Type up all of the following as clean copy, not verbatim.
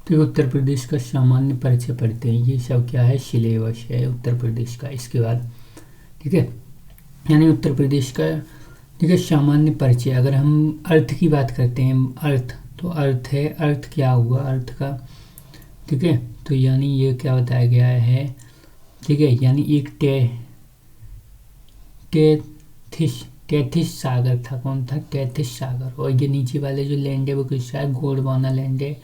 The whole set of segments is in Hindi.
तो उत्तर प्रदेश का सामान्य परिचय पढ़ते हैं। ये सब क्या है, सिलेबस है उत्तर प्रदेश का। इसके बाद ठीक है, यानी उत्तर प्रदेश का ठीक है सामान्य परिचय। अगर हम अर्थ की बात करते हैं, अर्थ तो अर्थ है, अर्थ क्या हुआ अर्थ का, ठीक है। तो यानी ये क्या बताया गया है, ठीक है, यानी एक टेथिस सागर था। कौन था, टेथिस सागर। और ये नीचे वाले जो लैंड है वो किसका है, गोंडवाना लैंड है।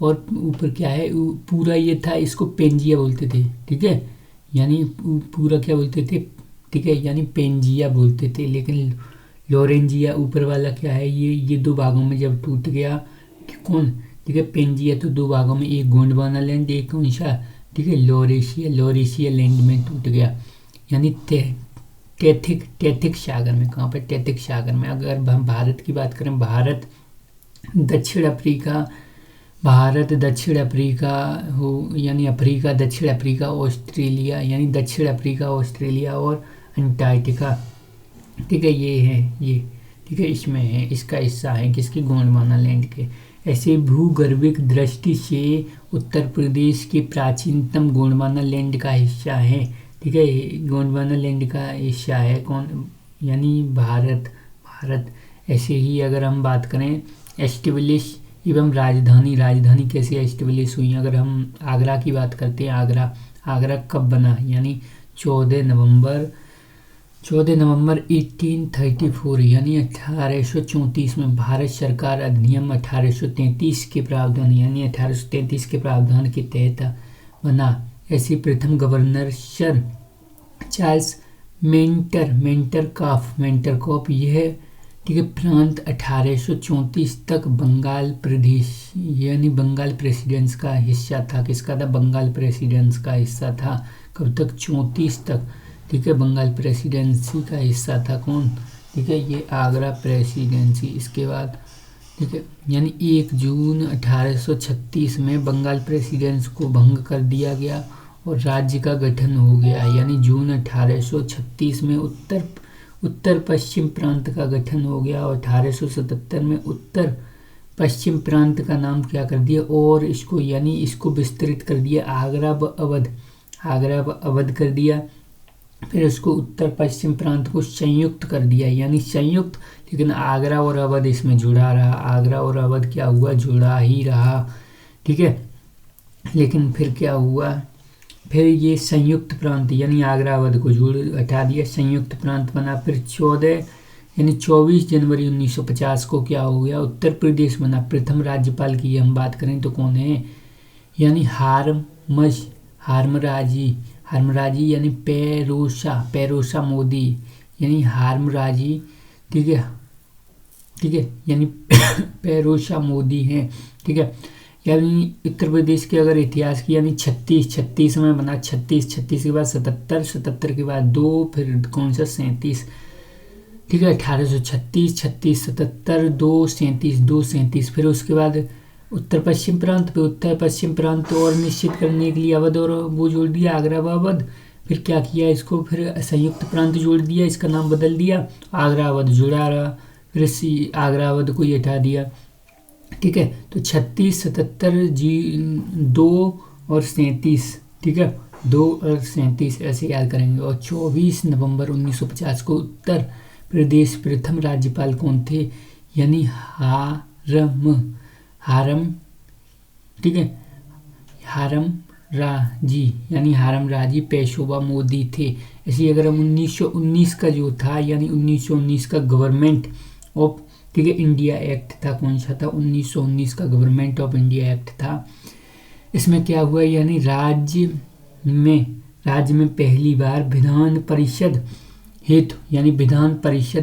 और ऊपर क्या है, पूरा ये था, इसको पेंजिया बोलते थे, ठीक है। यानी पूरा क्या बोलते थे, ठीक है, यानी पेंजिया बोलते थे। लेकिन लोरेंजिया ऊपर वाला क्या है, ये दो भागों में जब टूट गया कि कौन, ठीक है, पेंजिया तो दो भागों में, एक गोंडवाना लैंड, एक कौन सा, ठीक है, लोरेशिया लैंड में टूट गया। यानी टेथिक सागर में, कहाँ पर, टेथिक सागर में। अगर हम भारत की बात करें, दक्षिण अफ्रीका हो, यानी अफ्रीका, दक्षिण अफ्रीका, ऑस्ट्रेलिया, यानी दक्षिण अफ्रीका, ऑस्ट्रेलिया और अंटार्कटिका, ठीक है, ये है ये, ठीक है, इसमें है, इसका हिस्सा है किसके, गोंडवाना लैंड के। ऐसे भूगर्भिक दृष्टि से उत्तर प्रदेश के प्राचीनतम गोंडवाना लैंड का हिस्सा है, ठीक है, गोंडवाना लैंड का हिस्सा है कौन, यानी भारत। ऐसे ही अगर हम बात करें एस्टेब्लिश एवं राजधानी कैसे एस्टेब्लिश हुई, अगर हम आगरा की बात करते हैं, आगरा कब बना, यानी 14 नवंबर 1834, यानी 1834 में भारत सरकार अधिनियम 1833 के प्रावधान, यानी 1833 के प्रावधान के तहत बना। ऐसे प्रथम गवर्नर सर चार्ल्स मेंटरकॉफ यह, ठीक है, प्रांत 1834 तक बंगाल प्रदेश, यानी बंगाल प्रेसिडेंस का हिस्सा था। किसका था, बंगाल प्रेसिडेंस का हिस्सा था। कब तक, 34 तक, ठीक है, बंगाल प्रेसिडेंसी का हिस्सा था कौन, ठीक है, ये आगरा प्रेसिडेंसी। इसके बाद ठीक है, यानी 1 जून 1836 में बंगाल प्रेसिडेंस को भंग कर दिया गया और राज्य का गठन हो गया। यानी जून 1836 में उत्तर पश्चिम प्रांत का गठन हो गया और 1877 में उत्तर पश्चिम प्रांत का नाम क्या कर दिया, और इसको यानी इसको विस्तृत कर दिया, आगरा व अवध कर दिया। फिर उसको उत्तर पश्चिम प्रांत को संयुक्त कर दिया, यानी संयुक्त, लेकिन आगरा और अवध इसमें जुड़ा रहा, आगरा और अवध क्या हुआ, जुड़ा ही रहा, ठीक है। लेकिन फिर क्या हुआ, फिर ये संयुक्त प्रांत, यानी आगरा अवध को हटा दिया, संयुक्त प्रांत बना। फिर 24 जनवरी 1950 को क्या हो गया, उत्तर प्रदेश बना। प्रथम राज्यपाल की हम बात करें तो कौन है, यानी हारमराजी, यानी पेरोसा मोदी, यानी हारमराजी, ठीक है, यानी पेरोसा मोदी हैं, ठीक है। यानी उत्तर प्रदेश के अगर इतिहास की, यानी 36 में बना, 36 के बाद 77 के बाद 2, फिर कौन सा 37, ठीक है, 1836, 77, 2, 37, फिर उसके बाद उत्तर पश्चिम प्रांत और निश्चित करने के लिए अवध और वो जोड़ दिया, आगरा व अवध। फिर क्या किया, इसको फिर संयुक्त प्रांत जोड़ दिया, इसका नाम बदल दिया, आगरा अवध जुड़ा रहा, फिर आगरा अवध को ही हटा दिया, ठीक है। तो 36, 77, 2 और 37, ठीक है, 2 और 37 ऐसे याद करेंगे। और 24 नवंबर 1950 को उत्तर प्रदेश प्रथम राज्यपाल कौन थे, यानी हारम, ठीक है, हारम राजी पेशवा मोदी थे। ऐसे अगर हम 1919 का जो था, यानी 1919 का गवर्नमेंट ऑफ, ठीक है, इंडिया एक्ट था, कौन सा था, 1919 का गवर्नमेंट ऑफ इंडिया एक्ट था। इसमें क्या हुआ, यानी राज्य में पहली बार विधान परिषद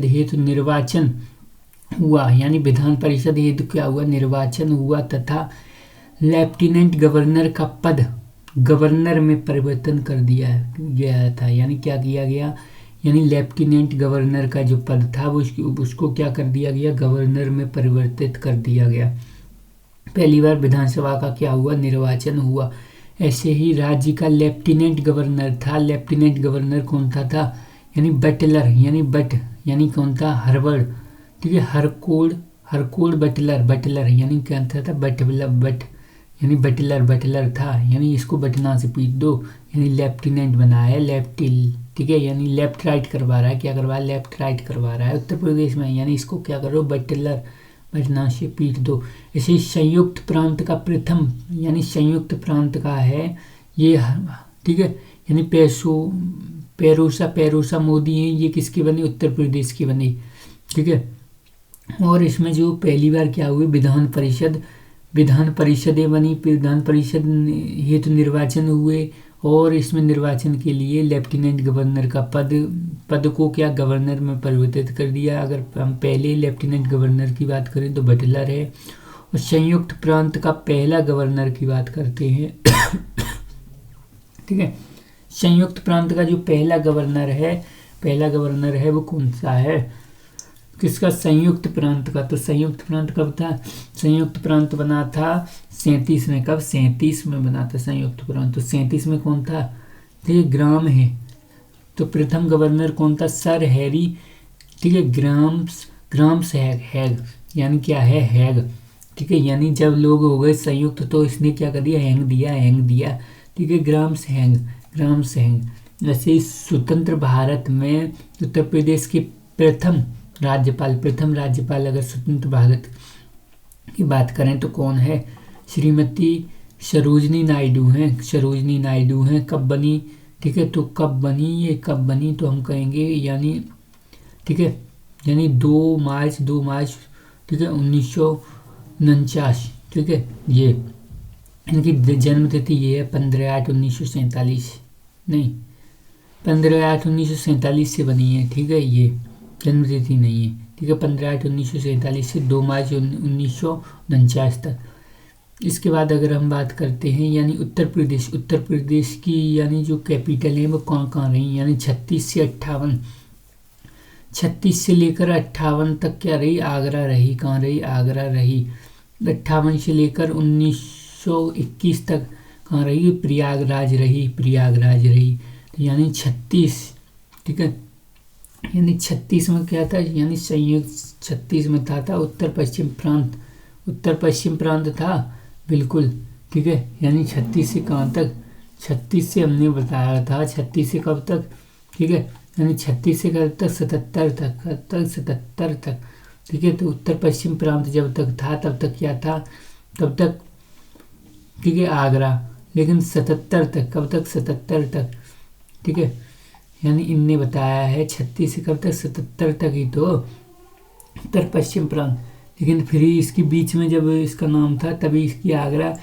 हेतु निर्वाचन हुआ, यानी विधान परिषद हेतु क्या हुआ, निर्वाचन हुआ, तथा लेफ्टिनेंट गवर्नर का पद गवर्नर में परिवर्तन कर दिया गया था। यानी क्या किया गया, यानी लेफ्टिनेंट गवर्नर का जो पद था वो उसको क्या कर दिया गया, गवर्नर में परिवर्तित कर दिया गया। पहली बार विधानसभा का क्या हुआ, निर्वाचन हुआ। ऐसे ही राज्य का लेफ्टिनेंट गवर्नर था, लेफ्टिनेंट गवर्नर कौन था, यानी बटलर, यानी कौन था, हरवर्ड, ठीक है, हरकोड बटलर, यानी क्या था, बट यानी बटलर बटलर था, यानी इसको बटना से पीट दो, यानी लेफ्टिनेंट बना है लेफ्टिल, ठीक है, यानी लेफ्ट राइट करवा रहा है, क्या करवा रहा है, लेफ्ट राइट करवा रहा है उत्तर प्रदेश में, यानी इसको क्या करो, बटलर बटना से पीट दो। ऐसे संयुक्त प्रांत का प्रथम, यानी संयुक्त प्रांत का है ये, ठीक है, यानी पेरोसा मोदी हैं, ये किसकी बनी, उत्तर प्रदेश की बनी, ठीक है। और इसमें जो पहली बार क्या हुई, विधान परिषदें बनी, विधान परिषद हेतु निर्वाचन हुए, और इसमें निर्वाचन के लिए लेफ्टिनेंट गवर्नर का पद को क्या गवर्नर में परिवर्तित कर दिया। अगर हम पहले लेफ्टिनेंट गवर्नर की बात करें तो बटलर है, और संयुक्त प्रांत का पहला गवर्नर की बात करते हैं ठीक है। संयुक्त प्रांत का जो पहला गवर्नर है वो कौन सा है, किसका, संयुक्त प्रांत का। तो संयुक्त प्रांत कब था, संयुक्त प्रांत बना था 37 में, कब, 37 में बना था संयुक्त प्रांत। तो 37 में कौन था, ये ग्राम है, तो प्रथम गवर्नर कौन था, सर हैरी, ठीक है, ग्राम्स हैग, यानी क्या है, हैग, ठीक है, यानी जब लोग हो गए संयुक्त तो इसने क्या कर दिया, हैंग दिया, ठीक है, ग्राम्स हैंग। वैसे स्वतंत्र भारत में उत्तर प्रदेश के प्रथम राज्यपाल अगर स्वतंत्र भारत की बात करें तो कौन है, श्रीमती सरोजनी नायडू हैं। कब बनी, ठीक है, तो कब बनी तो हम कहेंगे यानी, ठीक है, यानी 2 मार्च, ठीक है, 1949, ठीक है, ये इनकी जन्म तिथि ये है 15/8/1947, नहीं 15/8/1947 से बनी है, ठीक है, ये जन्म तिथि नहीं है, ठीक है, 15/8/1947 से 2 मार्च 1949 तक। इसके बाद अगर हम बात करते हैं यानी उत्तर प्रदेश की यानी जो कैपिटल है वो कहाँ रही, यानी 36 से 58, 36 से लेकर 58 तक क्या रही, आगरा रही, कहाँ रही, आगरा रही। 58 से लेकर 1921 तक कहाँ रही, प्रयागराज रही। तो यानी 36, ठीक है, यानी 36 में क्या था, यानी संयुक्त 36 में था उत्तर पश्चिम प्रांत था, बिल्कुल, ठीक है, यानी 36 से कहाँ तक, 36 से हमने बताया था, 36 से कब तक, ठीक है, यानी 36 से कब तक, 77 तक, ठीक है। तो उत्तर पश्चिम प्रांत जब तक था तब तक क्या था, तब तक, ठीक है, आगरा, लेकिन 77 तक, कब तक, 77 तक, ठीक है, यानी इनने बताया है 36 से कब तक, 77 तक ही तो उत्तर पश्चिम प्रांत। लेकिन फिर इसके बीच में जब इसका नाम था तभी इसकी आगरा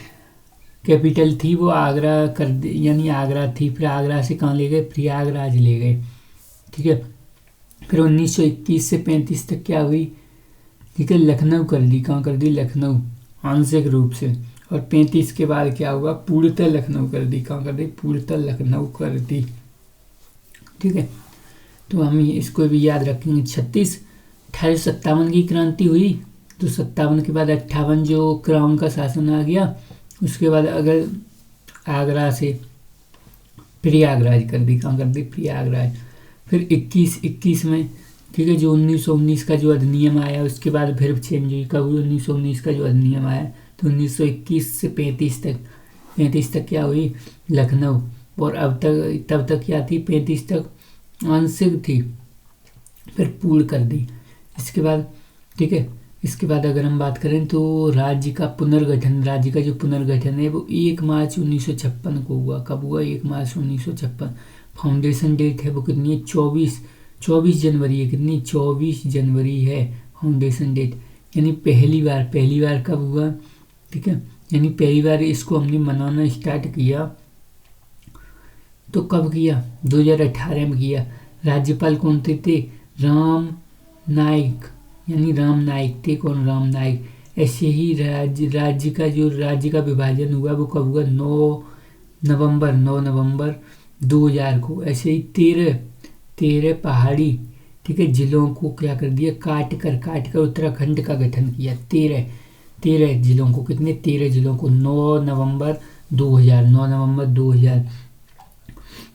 कैपिटल थी, वो आगरा यानी आगरा थी, फिर आगरा से कहाँ ले गए, प्रयागराज ले गए, ठीक है। फिर 1921 से 35 तक क्या हुई, ठीक है, लखनऊ कर दी, कहाँ कर दी, लखनऊ आंशिक रूप से। और 35 के बाद क्या हुआ, पूर्णतः लखनऊ कर दी, कहाँ कर दी, पूर्णतः लखनऊ कर दी, ठीक है। तो हम इसको भी याद रखेंगे। 1857 की क्रांति हुई, तो 57 के बाद 58 जो क्राउन का शासन आ गया, उसके बाद अगर आगरा से प्रयागराज कर दी, कहाँ कर दी, प्रयागराज। फिर 21 में, ठीक है, जो 1919 का जो अधिनियम आया उसके बाद फिर चेंज हुई, कब हुई, 1919 का जो अधिनियम आया, तो 1921 से 35 तक क्या हुई, लखनऊ। और तब तक क्या थी, 35 तक आंशिक थी, फिर पूर्ण कर दी। इसके बाद, ठीक है, इसके बाद अगर हम बात करें तो राज्य का जो पुनर्गठन है वो 1 मार्च 1956 को हुआ। कब हुआ, 1 मार्च 1956। फाउंडेशन डेट है वो कितनी है, 24 जनवरी है, कितनी, 24 जनवरी है फाउंडेशन डेट। यानी पहली बार कब हुआ, ठीक है, यानी पहली बार इसको हमने मनाना स्टार्ट किया तो कब किया, 2018 में किया। राज्यपाल कौन थे, राम नाईक थे, कौन, राम नाईक। ऐसे ही राज्य का विभाजन हुआ वो कब हुआ, 9 नवंबर 2000 को। ऐसे ही 13 पहाड़ी, ठीक है, जिलों को क्या कर दिया, काट कर उत्तराखंड का गठन किया। 13 जिलों को, कितने, 13 जिलों को 9 नवंबर 2000,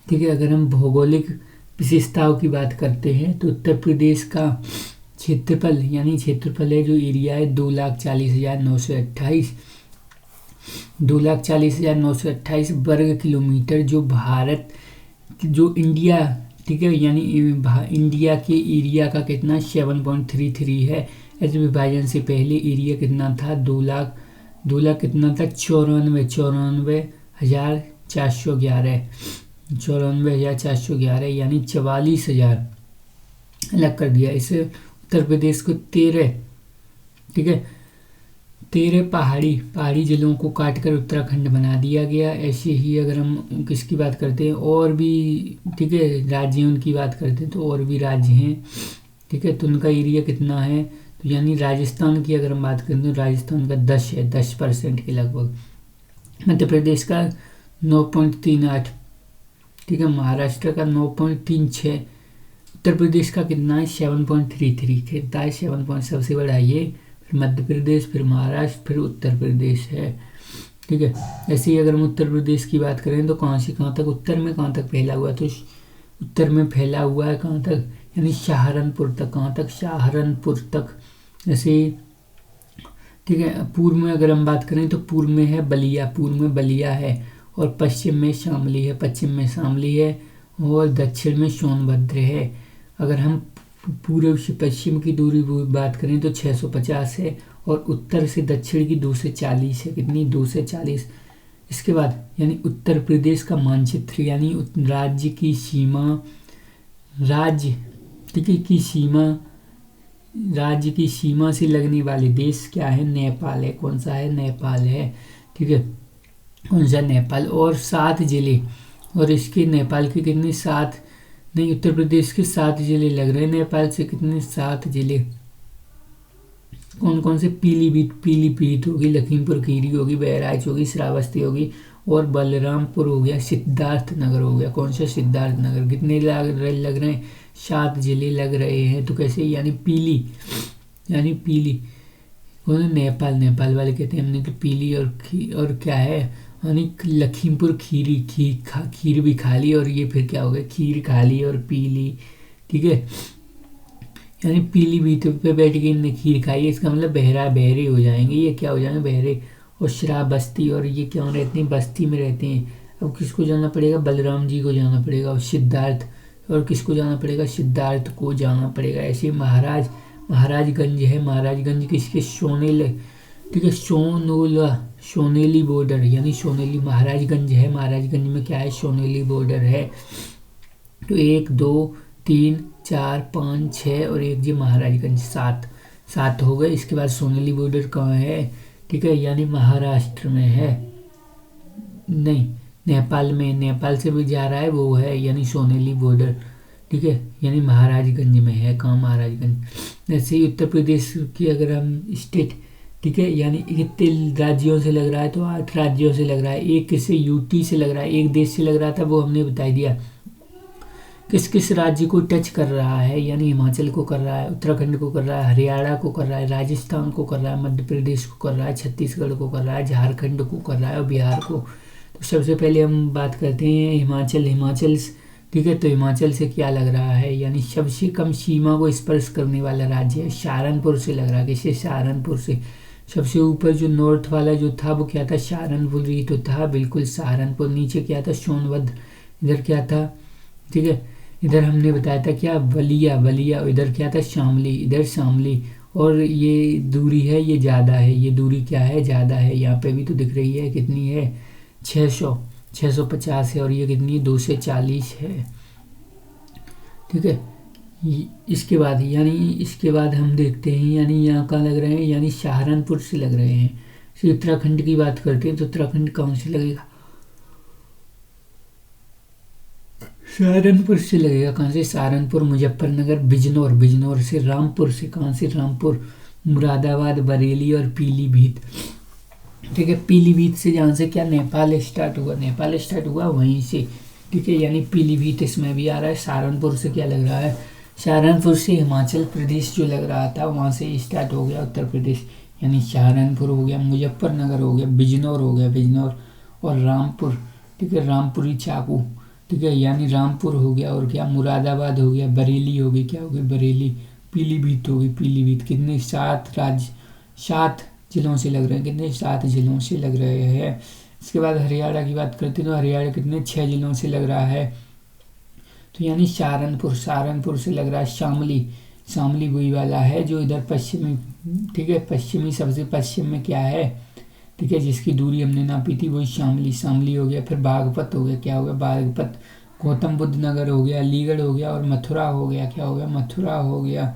ठीक है। अगर हम भौगोलिक विशेषताओं की बात करते हैं तो उत्तर प्रदेश का क्षेत्रफल है जो एरिया है 2,40,928, 2,40,928 वर्ग किलोमीटर, जो भारत जो इंडिया, ठीक है, यानी इंडिया के एरिया का कितना 7.33 है। ऐसे विभाजन से पहले एरिया कितना था 2 लाख कितना था 94,411 यानी 44,000 अलग कर दिया। इसे उत्तर प्रदेश को 13, ठीक है, 13 पहाड़ी जिलों को काटकर उत्तराखंड बना दिया गया। ऐसे ही अगर हम किसकी बात करते हैं और भी, ठीक है, राज्यों की बात करते हैं तो और भी राज्य हैं, ठीक है, तो उनका एरिया कितना है, तो यानी राजस्थान की अगर हम बात करें तो राजस्थान का 10 है, 10% के लगभग। मध्य प्रदेश का 9.38, ठीक है, महाराष्ट्र का 9.36, उत्तर प्रदेश का कितना है 7.33, कितना है 7 सबसे बड़ा ये, फिर मध्य प्रदेश, फिर महाराष्ट्र, फिर उत्तर प्रदेश है, ठीक है। ऐसे ही अगर हम उत्तर प्रदेश की बात करें तो कहाँ से कहाँ तक, उत्तर में कहाँ तक फैला हुआ है, तो उत्तर में फैला हुआ है कहाँ तक, यानी सहारनपुर तक। कहाँ तक, सहारनपुर तक। ऐसे, ठीक है, पूर्व में अगर हम बात करें तो पूर्व में है बलिया, पूर्व में बलिया है, और पश्चिम में शामली है, और दक्षिण में सोनभद्र है। अगर हम पूर्व से पश्चिम की दूरी बात करें तो 650 है, और उत्तर से दक्षिण की 240 है। कितनी, 240। इसके बाद यानी उत्तर प्रदेश का मानचित्र, यानी राज्य की सीमा, ठीक है, राज्य की सीमा से लगने वाले देश क्या है, नेपाल है। कौन सा है, नेपाल है, ठीक है, कौन सा, नेपाल। और 7 जिले, और इसके नेपाल के कितने, 7 नहीं, उत्तर प्रदेश के 7 जिले लग रहे हैं नेपाल से। कितने, 7 जिले। कौन कौन से, पीलीभीत होगी, लखीमपुर खीरी होगी, बहराइच होगी, श्रावस्ती होगी, और बलरामपुर हो गया, सिद्धार्थनगर हो गया। कौन सा, सिद्धार्थनगर। कितने लग रहे हैं, 7 जिले लग रहे हैं। तो कैसे, यानी पीली कौन, नेपाल वाले कहते हैं हमने तो पीली, और क्या है, यानी लखीमपुर खीरी, खीर भी खा ली, और ये फिर क्या हो गया, खीर खा ली और पीली, ठीक है, यानी पीलीभीत पे बैठ के इनने खीर खाई, इसका मतलब बहरे हो जाएंगे, ये क्या हो जाएंगे, बहरे। और श्रावस्ती, और ये क्यों रहते हैं, बस्ती में रहते हैं। अब किसको जाना पड़ेगा, बलराम जी को जाना पड़ेगा, और सिद्धार्थ, और किसको जाना पड़ेगा, सिद्धार्थ को जाना पड़ेगा। ऐसे महाराजगंज है, महाराजगंज किसके, सोनेल, ठीक है, सोनेली बॉर्डर, यानी सोनेली महाराजगंज है, महाराजगंज में क्या है, सोनेली बॉर्डर है। तो 1 2 3 4 5 6 और एक जी महाराजगंज, 7 हो गए। इसके बाद सोनेली बॉर्डर कहाँ है, ठीक है, यानी महाराष्ट्र में है, नहीं, नेपाल में, नेपाल से भी जा रहा है वो है, यानी सोनेली बॉर्डर, ठीक है, यानी महाराजगंज में है। कहाँ, महाराजगंज। ऐसे ही उत्तर प्रदेश की अगर हम स्टेट, ठीक है, यानी कितने राज्यों से लग रहा है, तो 8 राज्यों से लग रहा है। एक किससे, यूटी से लग रहा है, एक देश से लग रहा था, वो हमने बता दिया। किस किस राज्य को टच कर रहा है, यानी हिमाचल को कर रहा है, उत्तराखंड को कर रहा है, हरियाणा को कर रहा है, राजस्थान को कर रहा है, मध्य प्रदेश को कर रहा है, छत्तीसगढ़ को कर रहा है, झारखंड को कर रहा है, और बिहार को। तो सबसे पहले हम बात करते हैं हिमाचल, ठीक है, तो हिमाचल से क्या लग रहा है, यानी सबसे कम सीमा को स्पर्श करने वाला राज्य है, सहारनपुर से लग रहा है। किससे, सहारनपुर से। सबसे ऊपर जो नॉर्थ वाला जो था वो क्या था, सहारनपुर ही तो था, बिल्कुल सहारनपुर। नीचे क्या था, सोनभद्र। इधर क्या था, ठीक है, इधर हमने बताया था क्या, बलिया, इधर क्या था, शामली, इधर शामली। और ये दूरी है, ये ज़्यादा है, ये दूरी क्या है, ज़्यादा है। यहाँ पे भी तो दिख रही है, कितनी है, 650 है, और ये कितनी है, 240 है, ठीक है। इसके बाद हम देखते हैं, यानी यहाँ कहाँ लग रहे हैं, यानी सहारनपुर से लग रहे हैं। फिर उत्तराखंड की बात करते हैं तो उत्तराखंड कहाँ से लगेगा, सहारनपुर से लगेगा। कहाँ से, सहारनपुर, मुजफ्फरनगर, बिजनौर से, रामपुर से, कहाँ से, रामपुर, मुरादाबाद, बरेली और पीलीभीत, ठीक है। पीलीभीत से जहाँ से क्या, नेपाल स्टार्ट हुआ वहीं से, ठीक है, यानी पीलीभीत इसमें भी आ रहा है। सहारनपुर से क्या लग रहा है, सहारनपुर से हिमाचल प्रदेश जो लग रहा था वहाँ से स्टार्ट हो गया उत्तर प्रदेश, यानी सहारनपुर हो गया, मुजफ्फरनगर हो गया, बिजनौर और रामपुर, ठीक है, रामपुरी चाकू, ठीक है, यानी रामपुर हो गया, और क्या, मुरादाबाद हो गया, बरेली हो गई, क्या हो गई, बरेली, पीलीभीत हो गई, पीलीभीत। कितने, 7 राज्य, जिलों से लग रहे हैं, कितने 7 जिलों से लग रहे हैं। इसके बाद हरियाणा की बात करते हैं तो हरियाणा कितने 6 जिलों से लग रहा है। तो यानी सहारनपुर से लग रहा है। शामली वही वाला है जो इधर पश्चिमी, ठीक है, पश्चिमी सबसे पश्चिम में क्या है, ठीक है, जिसकी दूरी हमने नापी थी वही शामली हो गया। फिर बागपत हो गया, क्या हो गया बागपत। गौतम बुद्ध नगर हो गया, अलीगढ़ हो गया, और मथुरा हो गया, क्या हो गया मथुरा हो गया।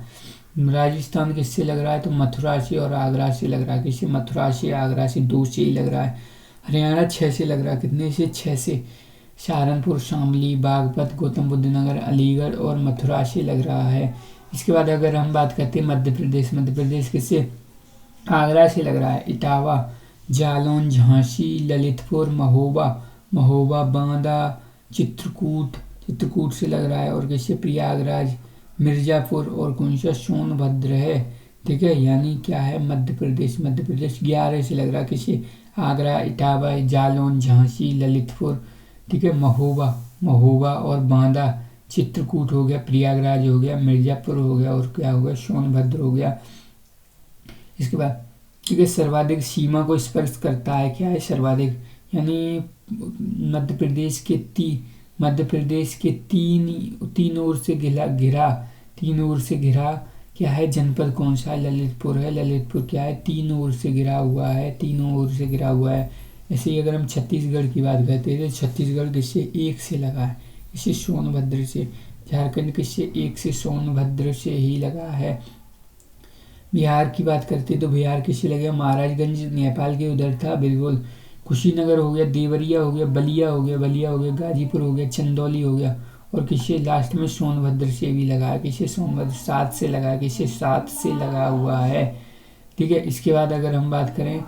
राजस्थान किससे लग रहा है तो मथुरा से और आगरा से लग रहा है। किससे, मथुरा से आगरा से, 2 से ही लग रहा है। हरियाणा 6 से लग रहा है, कितने से 6 से। सहारनपुर, शामली, बागपत, गौतम बुद्ध नगर, अलीगढ़ और मथुरा से लग रहा है। इसके बाद अगर हम बात करते हैं मध्य प्रदेश किससे, आगरा से लग रहा है। इटावा, जालौन, झांसी, ललितपुर, महोबा, बांदा, चित्रकूट से लग रहा है। और किससे, प्रयागराज, मिर्जापुर और कौन सा, सोनभद्र है, ठीक है। यानी क्या है मध्य प्रदेश 11 से लग रहा है। किसे, आगरा, इटावा, जालौन, झांसी, ललितपुर, ठीक है, महोबा और बांदा, चित्रकूट हो गया, प्रयागराज हो गया, मिर्जापुर हो गया और क्या हो गया, सोनभद्र हो गया। इसके बाद ठीक है, सर्वाधिक सीमा को स्पर्श करता है, क्या है सर्वाधिक, यानी मध्य प्रदेश के तीन ओर से घिरा क्या है जनपद कौन सा है, ललितपुर है। ललितपुर क्या है, तीनों ओर से घिरा हुआ है। ऐसे ही अगर हम छत्तीसगढ़ की बात करते हैं तो छत्तीसगढ़ किससे, 1 से लगा है, इसे सोनभद्र से। झारखंड किससे, 1 से, सोनभद्र से ही लगा है। बिहार की बात करते हैं तो बिहार किससे लगा, महाराजगंज नेपाल के उधर था, बिल्कुल। कुशीनगर हो गया, देवरिया हो गया, बलिया हो गया, गाजीपुर हो गया, चंदौली हो गया, और किससे लास्ट में सोनभद्र से भी लगा है। किससे, सोनभद्र 7 से लगा है, किससे 7 से लगा हुआ है, ठीक है। इसके बाद अगर हम बात करें,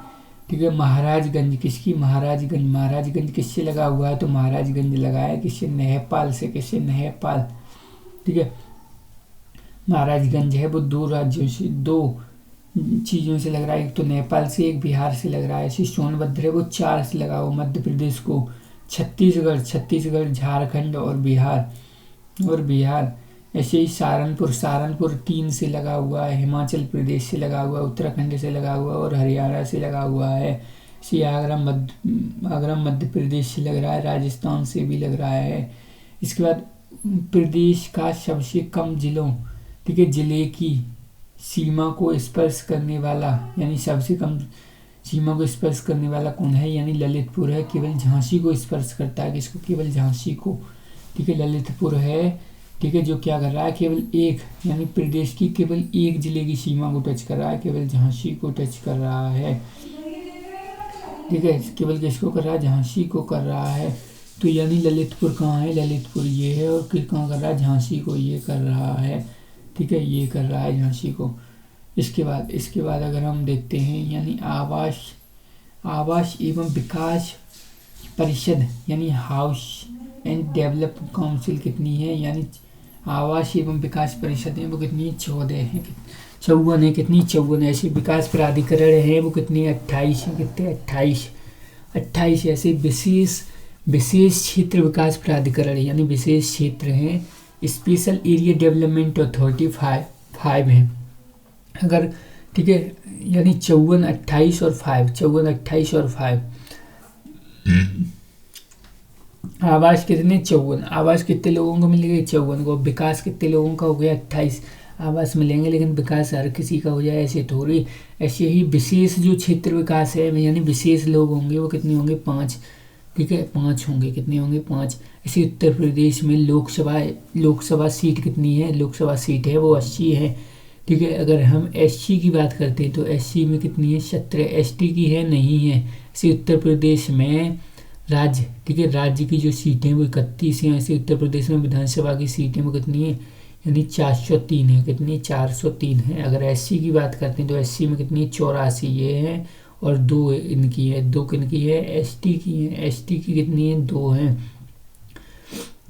ठीक है, महाराजगंज किसकी, महाराजगंज किससे लगा हुआ है तो महाराजगंज लगा है किससे, नेपाल से। किससे, नेपाल, ठीक है। महाराजगंज है वो 2 राज्यों से, 2 चीज़ों से लग रहा है, एक तो नेपाल से, एक बिहार से लग रहा है। ऐसे सोनभद्र है वो 4 से लगा हुआ मध्य प्रदेश को। छत्तीसगढ़, झारखंड और बिहार। ऐसे ही सहारनपुर 3 से लगा हुआ है, हिमाचल प्रदेश से लगा हुआ है, उत्तराखंड से लगा हुआ है और हरियाणा से लगा हुआ है। ऐसे आगरा मध्य प्रदेश से लग रहा है, राजस्थान से भी लग रहा है। इसके बाद प्रदेश का सबसे कम जिलों, ठीक है, जिले की सीमा को स्पर्श करने वाला, यानी सबसे कम सीमा को स्पर्श करने वाला कौन है, यानी ललितपुर है। केवल झांसी को स्पर्श करता है, किसको, केवल झांसी को, ठीक है। ललितपुर है, ठीक है, जो क्या कर रहा है, केवल एक, यानी प्रदेश की केवल एक जिले की सीमा को टच कर रहा है, केवल झांसी को टच कर रहा है, ठीक है। केवल किसको कर रहा है, झांसी को कर रहा है। तो यानी ललितपुर कहाँ है, ललितपुर ये है, और फिर कहाँ कर रहा है, झांसी को ये कर रहा है, ठीक है, ये कर रहा है झांसी को। इसके बाद अगर हम देखते हैं, यानी आवास एवं विकास परिषद, यानी हाउस एंड डेवलपमेंट काउंसिल कितनी है, यानी आवास एवं विकास परिषद है वो कितनी, 54 है, 54 है, कितनी 54 ऐसे विकास प्राधिकरण है वो कितनी, 28 है, कितने 28 ऐसे विशेष क्षेत्र विकास प्राधिकरण, यानी विशेष क्षेत्र हैं, स्पेशल एरिया डेवलपमेंट अथॉरिटी 5 है। अगर ठीक है, यानी 54, 28 और 5 आवास कितने, 54 आवास कितने लोगों को मिलेंगे, 54 को। विकास कितने लोगों का हो गया, 28 आवास मिलेंगे, लेकिन विकास हर किसी का हो जाए ऐसे थोड़ी। ऐसे ही विशेष जो क्षेत्र विकास है, यानी विशेष लोग होंगे वो कितने होंगे, 5, ठीक है, 5 होंगे, कितने होंगे, 5। ऐसे उत्तर प्रदेश में लोकसभा सीट कितनी है, लोकसभा सीट है वो 80 है, ठीक है। अगर हम एससी की बात करते हैं तो एससी में कितनी है, 17। एसटी की है, नहीं है। ऐसे उत्तर प्रदेश में राज्य, ठीक है, राज्य की जो सीटें वो 31 हैं। ऐसे उत्तर प्रदेश में विधानसभा की सीटें वो कितनी है, यानी 403 है, कितनी, 403 है। अगर एससी की बात करते हैं तो एससी में कितनी, 84 ये है, और 2 इनकी है, 2 किनकी है, एसटी की है। एसटी की कितनी है, 2 है,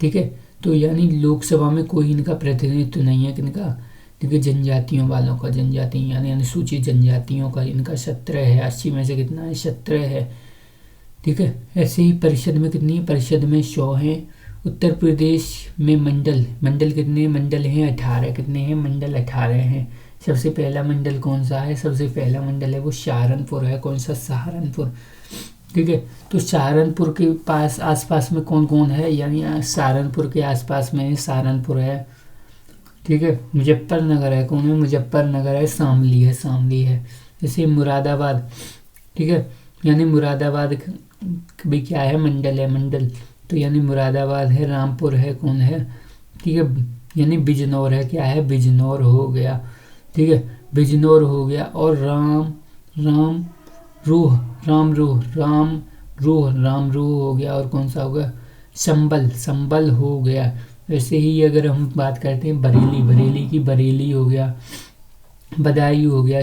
ठीक है। तो यानी लोकसभा में कोई इनका प्रतिनिधित्व नहीं है, किनका, ठीक है, जनजातियों वालों का, जनजाति यानी अनुसूचित जनजातियों का इनका 17 है। 80 में से कितना है, 17 है, ठीक है। ऐसे ही परिषद में कितनी है, परिषद में 100 है। उत्तर प्रदेश में मंडल कितने मंडल हैं, 18, कितने हैं मंडल, 18 हैं। सबसे पहला मंडल कौन सा है? सबसे पहला मंडल है वो सहारनपुर है। कौन सा? सहारनपुर। ठीक है, तो सहारनपुर के पास आसपास में कौन कौन है? यानी सहारनपुर के आसपास में सहारनपुर है। ठीक है, मुजफ्फरनगर है। कौन है? मुजफ्फरनगर है। शामली है, शामली है। जैसे मुरादाबाद, ठीक है, यानी मुरादाबाद भी क्या है? मंडल है, मंडल। तो यानी मुरादाबाद है। रामपुर है। कौन है? ठीक है, यानी बिजनौर है। क्या है? बिजनौर हो गया। ठीक है, बिजनौर हो गया। और राम रूह राम रूह हो गया। और कौन सा होगा? संबल, संबल हो गया। वैसे ही अगर हम बात करते हैं बरेली की, बरेली हो गया। बदायूं हो गया।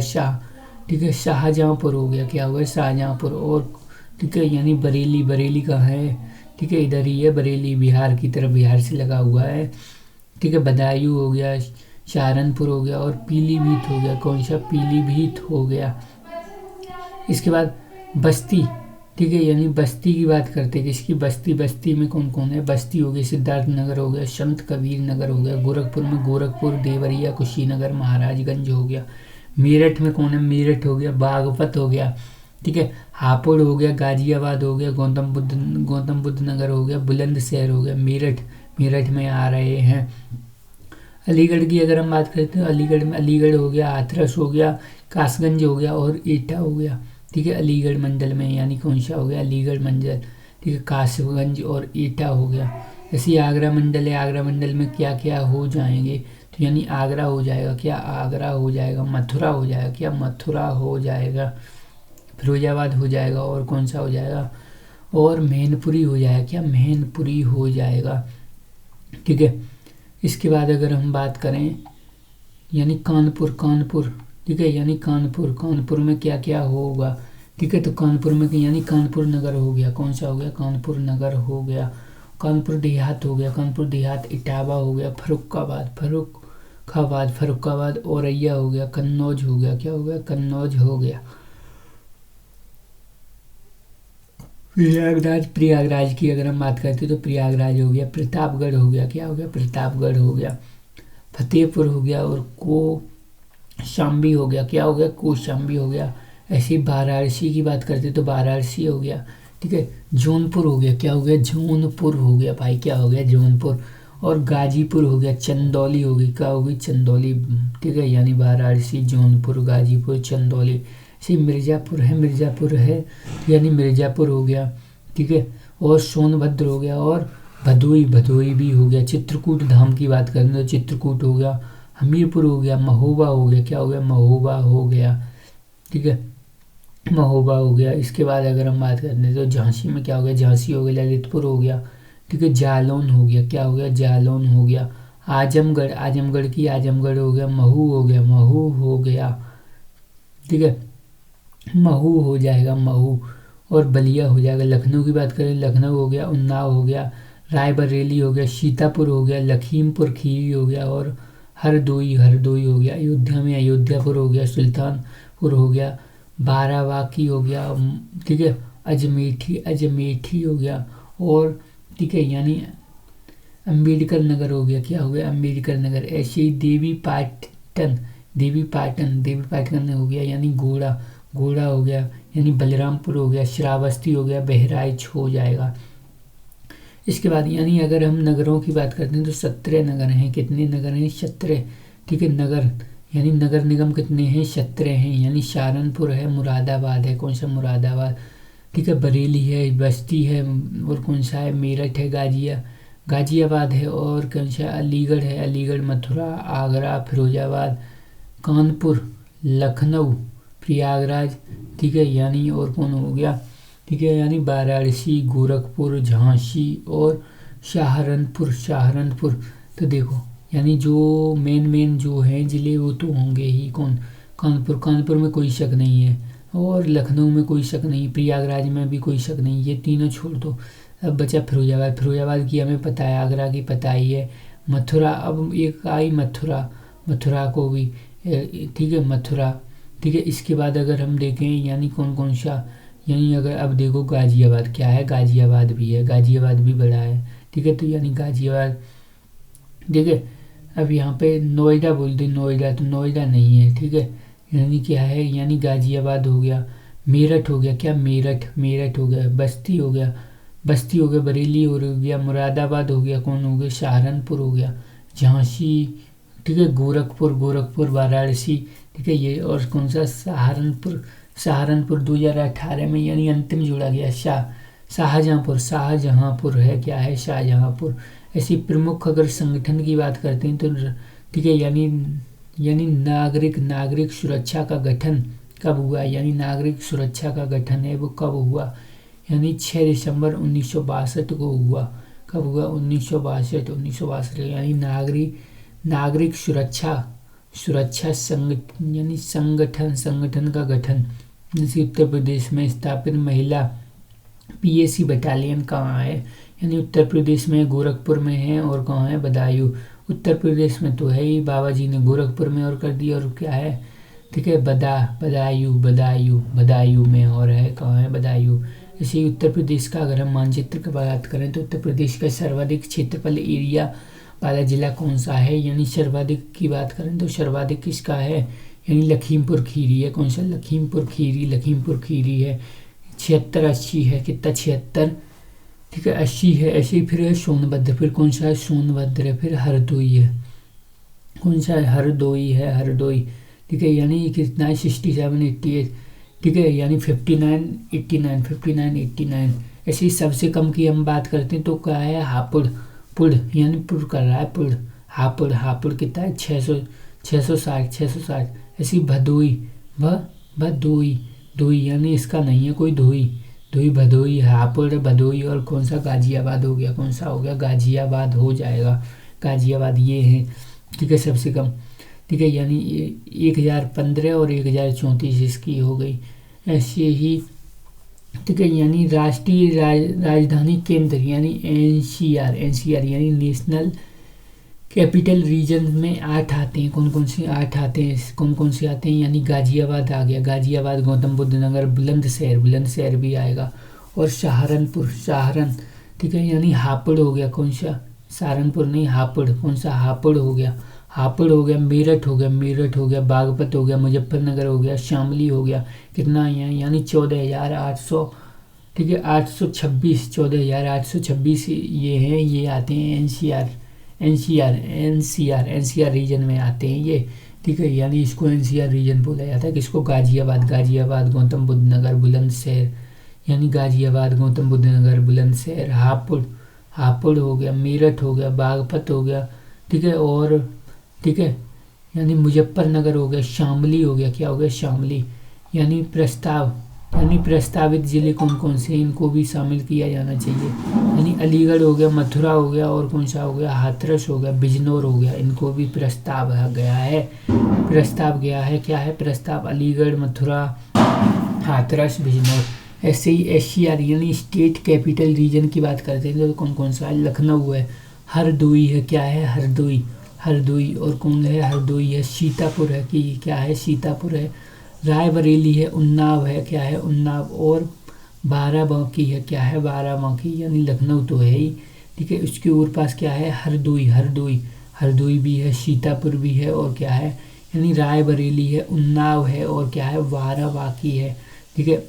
ठीक है, शाहजहाँपुर हो गया। क्या हुआ? शाहजहाँपुर। और ठीक है, यानी बरेली कहाँ है? ठीक है, इधर ही है बरेली, बिहार की तरफ, बिहार से लगा हुआ है। ठीक है, बदायूं हो गया, सहारनपुर हो गया और पीलीभीत हो गया। कौन सा? पीलीभीत हो गया। इसके बाद बस्ती, ठीक है, यानी बस्ती की बात करते हैं। किसकी? बस्ती। बस्ती में कौन कौन है? बस्ती हो गई, सिद्धार्थ नगर हो गया, संत कबीर नगर हो गया। गोरखपुर में गोरखपुर, देवरिया, कुशीनगर, महाराजगंज हो गया। मेरठ में कौन है? मेरठ हो गया, बागपत हो गया। ठीक है, हापुड़ हो गया, गाजियाबाद हो गया, गौतम बुद्ध नगर हो गया, बुलंदशहर हो गया। मेरठ में आ रहे हैं। अलीगढ़ की अगर हम बात करते हैं, अलीगढ़ में अलीगढ़ हो गया, हाथरस हो गया, कासगंज हो गया और एटा हो गया। ठीक है, अलीगढ़ मंडल में, यानी कौन सा हो गया? अलीगढ़ मंडल। ठीक है, कासगंज और एटा हो गया। ऐसे आगरा मंडल है। आगरा मंडल में क्या क्या हो जाएंगे? तो यानी आगरा हो जाएगा। क्या? आगरा हो जाएगा। मथुरा हो जाएगा। क्या? मथुरा हो जाएगा। फिरोजाबाद हो जाएगा। और कौन सा हो जाएगा? और मैनपुरी हो जाएगा। क्या? मैनपुरी हो जाएगा। ठीक है, इसके बाद अगर हम बात करें, यानी कानपुर, ठीक है, यानी कानपुर में क्या क्या होगा? ठीक है, तो कानपुर में यानी कानपुर नगर हो गया। कौन सा हो गया? कानपुर नगर हो गया। कानपुर देहात हो गया। कानपुर देहात। इटावा हो गया। फर्रुखाबाद औरैया हो गया। कन्नौज हो गया। क्या हो गया? कन्नौज हो गया। प्रयागराज की अगर हम बात करते हैं तो प्रयागराज हो गया। प्रतापगढ़ हो गया। क्या हो गया? प्रतापगढ़ हो गया। फतेहपुर हो गया और कौशाम्बी हो गया। क्या हो गया? कौशाम्बी हो गया। ऐसे ही वाराणसी की बात करते तो वाराणसी हो गया। ठीक है, जौनपुर हो गया। क्या हो गया? जौनपुर हो गया भाई। क्या हो गया? जौनपुर। और गाजीपुर हो गया। चंदौली हो गई। क्या हो गई? चंदौली। ठीक है, यानी वाराणसी, जौनपुर, गाजीपुर, चंदौली। ऐसे मिर्ज़ापुर है यानी मिर्ज़ापुर हो गया। ठीक है, और सोनभद्र हो गया और भदोई भी हो गया। चित्रकूट धाम की बात करें तो चित्रकूट हो गया। हमीरपुर हो गया। महोबा हो गया। क्या हो गया? महोबा हो गया। ठीक है, महोबा हो गया। इसके बाद अगर हम बात करते हैं तो झांसी में क्या हो गया? झांसी हो गया। ललितपुर हो गया। ठीक है, जालौन हो गया। क्या हो गया? जालौन हो गया। आजमगढ़ हो गया। महू हो गया। ठीक है, महू हो जाएगा, महू। और बलिया हो जाएगा। लखनऊ की बात करें, लखनऊ हो गया। उन्नाव हो गया। रायबरेली हो गया। सीतापुर हो गया। लखीमपुर खीरी हो गया और हरदोई हो गया। अयोध्या में अयोध्यापुर हो गया। सुल्तानपुर हो गया। बाराबांकी हो गया। ठीक है, अजमेठी हो गया। और ठीक है, यानी अम्बेडकर नगर हो गया। क्या हो गया? अम्बेडकर नगर। ऐसे ही देवी पाटन हो गया, यानी घोड़ा हो गया। यानी बलरामपुर हो गया। श्रावस्ती हो गया। बहराइच हो जाएगा। इसके बाद यानी अगर हम नगरों की बात करते हैं तो 17 नगर हैं। कितने नगर हैं? 17। ठीक है, नगर यानी नगर निगम कितने हैं? 17 हैं। यानी सहारनपुर है, मुरादाबाद है। कौन सा? मुरादाबाद। ठीक है, बरेली है, बस्ती है और कौन सा है? मेरठ है, गाजियाबाद है और कौन सा? अलीगढ़ है। अलीगढ़, मथुरा, आगरा, फिरोजाबाद, कानपुर, लखनऊ, प्रयागराज। ठीक है, यानी और कौन हो गया? ठीक है, यानी वाराणसी, गोरखपुर, झांसी और सहारनपुर। तो देखो, यानी जो मेन जो हैं जिले वो तो होंगे ही। कौन? कानपुर में कोई शक नहीं है और लखनऊ में कोई शक नहीं, प्रयागराज में भी कोई शक नहीं। ये तीनों छोड़ दो। अब बचा फिरोजाबाद की हमें पता है, आगरा की पता ही है। मथुरा, अब एक आई मथुरा को भी, ठीक है, मथुरा। ठीक है, इसके बाद अगर हम देखें यानी कौन सा, यानी अगर अब देखो गाजियाबाद क्या है? गाजियाबाद भी है, गाजियाबाद भी बड़ा है। ठीक है, तो यानी गाजियाबाद। ठीक है, अब यहाँ पे नोएडा बोल दी, नोएडा तो नोएडा नहीं है, ठीक है। यानी क्या है, यानी गाजियाबाद हो गया, मेरठ हो गया, क्या मेरठ, मेरठ हो गया, बस्ती हो गया, बस्ती हो गया, बरेली हो गया, मुरादाबाद हो गया, कौन हो गया, सहारनपुर हो गया, झांसी, ठीक है, गोरखपुर, गोरखपुर, वाराणसी, ठीक है ये, और कौन सा, सहारनपुर, सहारनपुर 2018 में यानी अंतिम जोड़ा गया। शाहजहाँपुर, शाहजहाँपुर है, क्या है, शाहजहाँपुर। ऐसी प्रमुख अगर संगठन की बात करते हैं तो ठीक है, यानी नागरिक सुरक्षा का गठन कब हुआ, यानी नागरिक सुरक्षा का गठन है वो कब हुआ, यानी 6 दिसंबर 1962 को हुआ। कब हुआ, 1962 यानी नागरिक सुरक्षा संगठन का गठन। जैसे उत्तर प्रदेश में स्थापित महिला पीएसी बटालियन कहाँ है, यानी उत्तर प्रदेश में गोरखपुर में है, और कहाँ है, बदायूं। उत्तर प्रदेश में तो है ही, बाबा जी ने गोरखपुर में और कर दिया, और क्या है, ठीक है, बदायूं में और है, कहाँ है, बदायूं। जैसे उत्तर प्रदेश का अगर हम मानचित्र की बात करें तो उत्तर प्रदेश का सर्वाधिक क्षेत्रफल एरिया वाला जिला कौन सा है, यानी सर्वाधिक की बात करें तो सर्वाधिक किसका है, यानी लखीमपुर खीरी है। कौन सा, लखीमपुर खीरी है। 76-80 है, कितना, 76, ठीक है, 80 है। ऐसे ही फिर है सोनभद्र, फिर कौन सा है, सोनभद्र है। फिर हरदोई है, कौन सा है, हरदोई, ठीक है, यानी कितना है, 67, 88, ठीक है, यानी 59, 89। ऐसे ही सबसे कम की हम बात करते हैं तो क्या है, पुड़, यानी पुड़ कर रहा है, हापुड़ कितना है, 660। ऐसी भदोई, यानी इसका नहीं है कोई, भदोई, हापुड़, भदोई, और कौन सा, गाजियाबाद हो गया। कौन सा हो गया, गाजियाबाद हो जाएगा, गाजियाबाद ये है, ठीक है, सबसे कम, ठीक है, यानी 1015 और 1034 इसकी हो गई। ऐसे ही, ठीक है, यानी राष्ट्रीय राजधानी केंद्र यानी एनसीआर, यानी नेशनल कैपिटल रीजन में 8 आते हैं। कौन कौन से 8 आते हैं, कौन से आते हैं, यानी गाजियाबाद आ गया, गाजियाबाद, गौतम बुद्ध नगर, बुलंदशहर भी आएगा, और सहारनपुर, ठीक है, यानी हापुड़ हो गया। कौन सा, सहारनपुर नहीं, हापुड़, कौन सा, हापुड़ हो गया, मेरठ हो गया, बागपत हो गया, मुजफ्फरनगर हो गया, शामली हो गया। कितना है, यानी 14,800, ठीक है, 826, 14,826 ये हैं, ये आते हैं एनसीआर रीजन में आते हैं ये, ठीक है, यानी इसको एनसीआर रीजन बोला जाता है। किसको, गाजियाबाद, गौतम बुद्ध नगर, बुलंदशहर, यानी गाजियाबाद, गौतम बुद्ध नगर, बुलंदशहर, हापुड़ हो गया, मेरठ हो गया, बागपत हो गया, ठीक है, और ठीक है, यानी मुजफ्फरनगर हो गया, शामली हो गया, क्या हो गया, शामली, यानी प्रस्तावित जिले कौन कौन से, इनको भी शामिल किया जाना चाहिए। यानी अलीगढ़ हो गया, मथुरा हो गया, और कौन सा हो गया, हाथरस हो गया, बिजनौर हो गया, इनको भी प्रस्ताव गया है, क्या है प्रस्ताव, अलीगढ़, मथुरा, हाथरस, बिजनौर। ऐसे ही एससीआर यानी स्टेट कैपिटल रीजन की बात करते हैं तो कौन कौन सा है, लखनऊ है, हरदोई है, क्या है, हरदोई, और कौन है, हरदोई है, सीतापुर है, कि क्या है, सीतापुर है, रायबरेली है, उन्नाव है, क्या है, उन्नाव, और बाराबंकी है, क्या है, बाराबंकी, यानी लखनऊ तो है ही, ठीक है, उसके ऊपर पास क्या है, हरदोई भी है, सीतापुर भी है, और क्या है, यानी रायबरेली है, उन्नाव है, और क्या है, बाराबंकी है, ठीक है।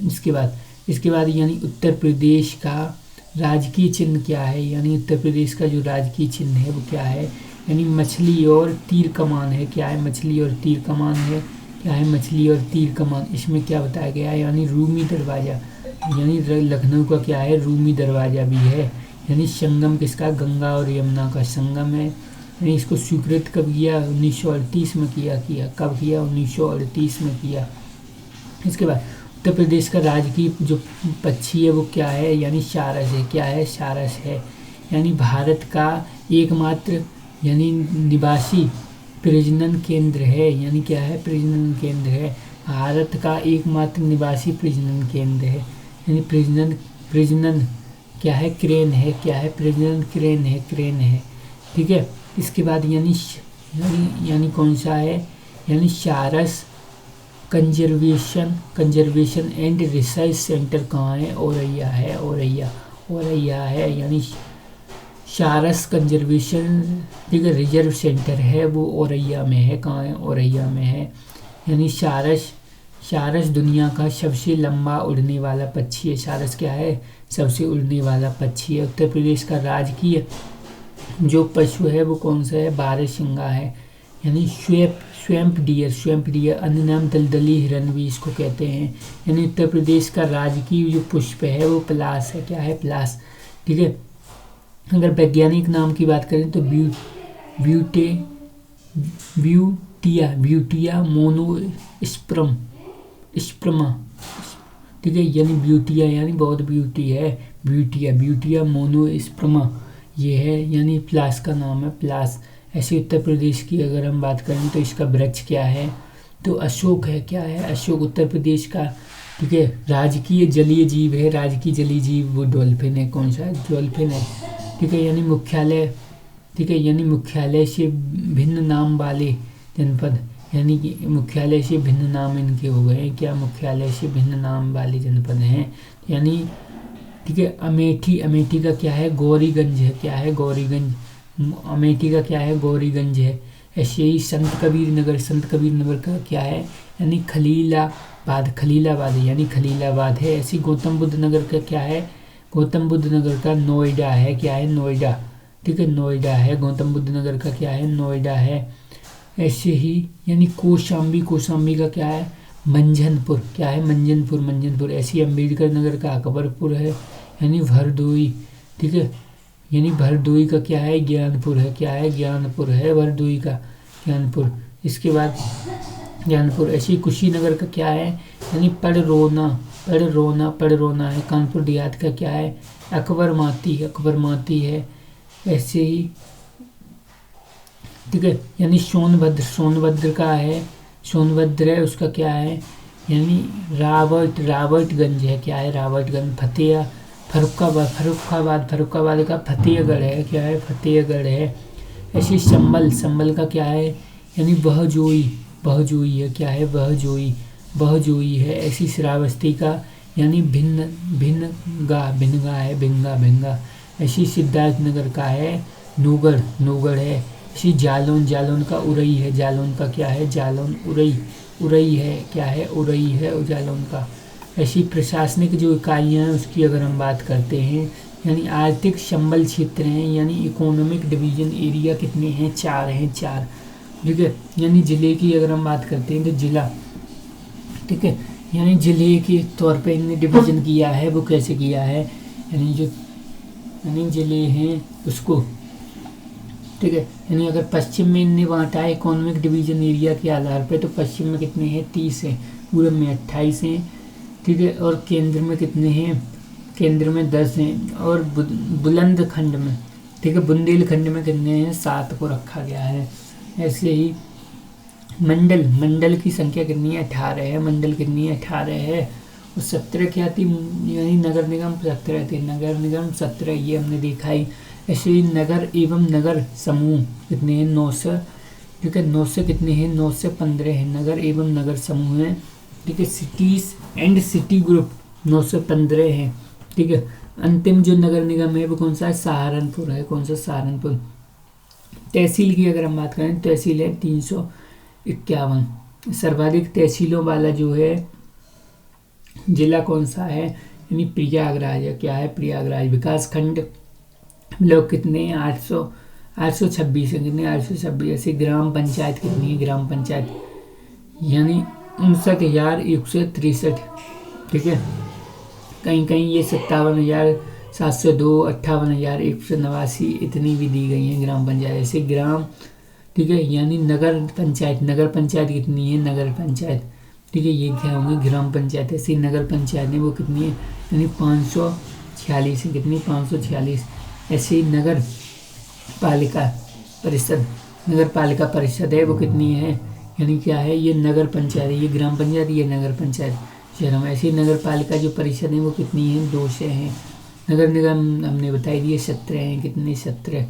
इसके बाद यानी उत्तर प्रदेश का राजकीय चिन्ह क्या है, यानी उत्तर प्रदेश का जो राजकीय चिन्ह है वो क्या है, यानी मछली और तीर कमान है, क्या है, मछली और तीर कमान है, क्या है, मछली और तीर कमान। इसमें क्या बताया गया है, यानी रूमी दरवाज़ा, यानी लखनऊ का क्या है, रूमी दरवाज़ा भी है, यानी संगम किसका, गंगा और यमुना का संगम है, यानी इसको स्वीकृत कब किया, 1938 में किया, कब किया, 1938 में किया। इसके बाद उत्तर प्रदेश का राजकीय जो पक्षी है वो क्या है, यानी सारस है, क्या है, सारस है, यानी भारत का एकमात्र यानी निवासी प्रजनन केंद्र है, यानी क्या है, प्रजनन केंद्र है, भारत का एकमात्र निवासी प्रजनन केंद्र है, यानी प्रजनन क्या है, क्रेन है, क्या है, प्रजनन क्रेन है, ठीक है। इसके बाद यानी कौन सा है, यानी सारस कंजर्वेशन एंड रिसर्च सेंटर कहाँ है, औरैया है, यानी सारस कंजर्वेशन, ठीक है, रिजर्व सेंटर है वो औरैया में है। कहाँ है? औरैया में है। यानी सारस, सारस दुनिया का सबसे लंबा उड़ने वाला पक्षी है। सारस क्या है? सबसे उड़ने वाला पक्षी है। उत्तर प्रदेश का राजकीय जो पशु है वो कौन सा है? बारहसिंगा है। यानी स्वैम्प डियर, स्वैम्प डियर, अन्य नाम दलदली हिरन भी इसको कहते हैं। यानी उत्तर प्रदेश का राजकीय जो पुष्प है वो पलाश है। क्या है? पलाश। ठीक है। अगर वैज्ञानिक नाम की बात करें तो ब्यूटिया मोनोस्पर्म स्प्रमा, ठीक है। यानी ब्यूटिया यानी बहुत ब्यूटी है, ब्यूटिया मोनोस्पर्मा ये है, यानी प्लास का नाम है, प्लास। ऐसे उत्तर प्रदेश की अगर हम बात करें तो इसका वृक्ष क्या है? तो अशोक है। क्या है? अशोक उत्तर प्रदेश का, ठीक है, राजकीय जलीय जीव है। राजकीय जलीय जीव वो डॉल्फिन है। कौन सा है? डॉल्फिन है। ठीक है। यानी मुख्यालय, ठीक है, यानी मुख्यालय से भिन्न नाम वाले जनपद, यानी कि मुख्यालय से भिन्न नाम इनके हो गए हैं। क्या? मुख्यालय से भिन्न नाम वाले जनपद हैं। यानी ठीक है। अमेठी, अमेठी का क्या है? गौरीगंज है। क्या है? गौरीगंज। अमेठी का क्या है? गौरीगंज है। ऐसे ही संत कबीर नगर, संत कबीर नगर का क्या है? यानी खलीलाबाद, खलीलाबाद है, यानी खलीलाबाद है। ऐसे गौतम बुद्ध नगर का क्या है? गौतम बुद्ध नगर का नोएडा है। क्या है? नोएडा। ठीक है, नोएडा है। गौतम बुद्ध नगर का क्या है? नोएडा है। ऐसे ही यानी कौशाम्बी, कौशाम्बी का क्या है? मंझनपुर। क्या है? मंझनपुर, मंझनपुर। ऐसे ही अम्बेडकर नगर का अकबरपुर है, यानी भरदोई। ठीक है। यानी भरदोई का क्या है? ज्ञानपुर है। क्या है? ज्ञानपुर है भरदोई का, ज्ञानपुर। इसके बाद ज्ञानपुर। ऐसे ही कुशीनगर का क्या है? यानी पड़रोना, पड़रोना है। कानपुर देहात का क्या है? अकबरमाती, अकबरमाती है। ऐसे ही ठीक है। यानी सोनभद्र, सोनभद्र का है, सोनभद्र है, उसका क्या है? यानी रावटगंज है। क्या है? रावटगंज। फर्रुखाबाद का फतेहगढ़ है। क्या है? फतेहगढ़ है। ऐसे संबल, संबल का क्या है? यानी बहजोई, बहजोई है। क्या है? बहजोई, बहजोई है। ऐसी श्रावस्ती का यानी भिन्नगा है, भिंगा। ऐसी सिद्धार्थनगर का है नूगढ़ है। इसी जालौन, जालौन का उरई है। जालौन का क्या है? जालौन, उरई है। क्या है? उरई है और जालौन का। ऐसी प्रशासनिक जो इकाइयाँ हैं उसकी अगर हम बात करते हैं, यानी आर्थिक संबल क्षेत्र हैं, यानी इकोनॉमिक डिवीजन एरिया कितने हैं? 4 हैं, 4। ठीक है। यानी जिले की अगर हम बात करते हैं तो जिला, ठीक है, यानी जिले के तौर पे इनने डिवीजन किया है। वो कैसे किया है? यानी जिले हैं उसको, ठीक है, यानी अगर पश्चिम में इनने बांटा है इकोनॉमिक डिवीजन एरिया के आधार पे, तो पश्चिम में कितने हैं? 30 हैं, पूरब में 28 हैं, ठीक है, और केंद्र में कितने हैं? केंद्र में 10 हैं, और बुलंदखंड में, ठीक है, बुंदेलखंड में कितने हैं? 7 को रखा गया है। ऐसे ही मंडल की संख्या कितनी है? 18 है। मंडल कितनी है? 18 है। और 17 क्या थी? यानी नगर निगम 17 थे, नगर निगम 17, ये हमने देखा ही। ऐसे ही नगर एवं नगर समूह कितने हैं? 9 से, ठीक है, 9 से कितने हैं? 9 से 15 हैं, नगर एवं नगर समूह हैं। ठीक है। सिटीज एंड सिटी ग्रुप 9 से 15 हैं। ठीक है। अंतिम जो नगर निगम है वो कौन सा है? सहारनपुर है। कौन सा? सहारनपुर। तहसील की अगर हम बात करें, तहसील है 351। सर्वाधिक तहसीलों वाला जो है जिला कौन सा है? यानी प्रयागराज है। क्या है? प्रयागराज। विकास खंड लोग कितने हैं? 826 है। कितने? 826। ऐसे ग्राम पंचायत कितनी है? ग्राम पंचायत यानी 59,163। ठीक है। कहीं कहीं ये 57,702, 58,189 इतनी भी दी गई है ग्राम पंचायत। ऐसे ग्राम, ठीक है, यानी नगर पंचायत कितनी है? नगर पंचायत, ठीक है, ये क्या होंगे? ग्राम पंचायत। ऐसी नगर पंचायत है वो कितनी है? यानी 546 है। कितनी? 546। ऐसे ही नगर पालिका परिषद है वो कितनी है? यानी क्या है? ये नगर पंचायत है, ये ग्राम पंचायत, ये नगर पंचायत शहरों में। ऐसी नगर पालिका जो परिषद है वो कितनी है? 2 से हैं। नगर निगम हमने बताई दिए 17 हैं। कितने? 17।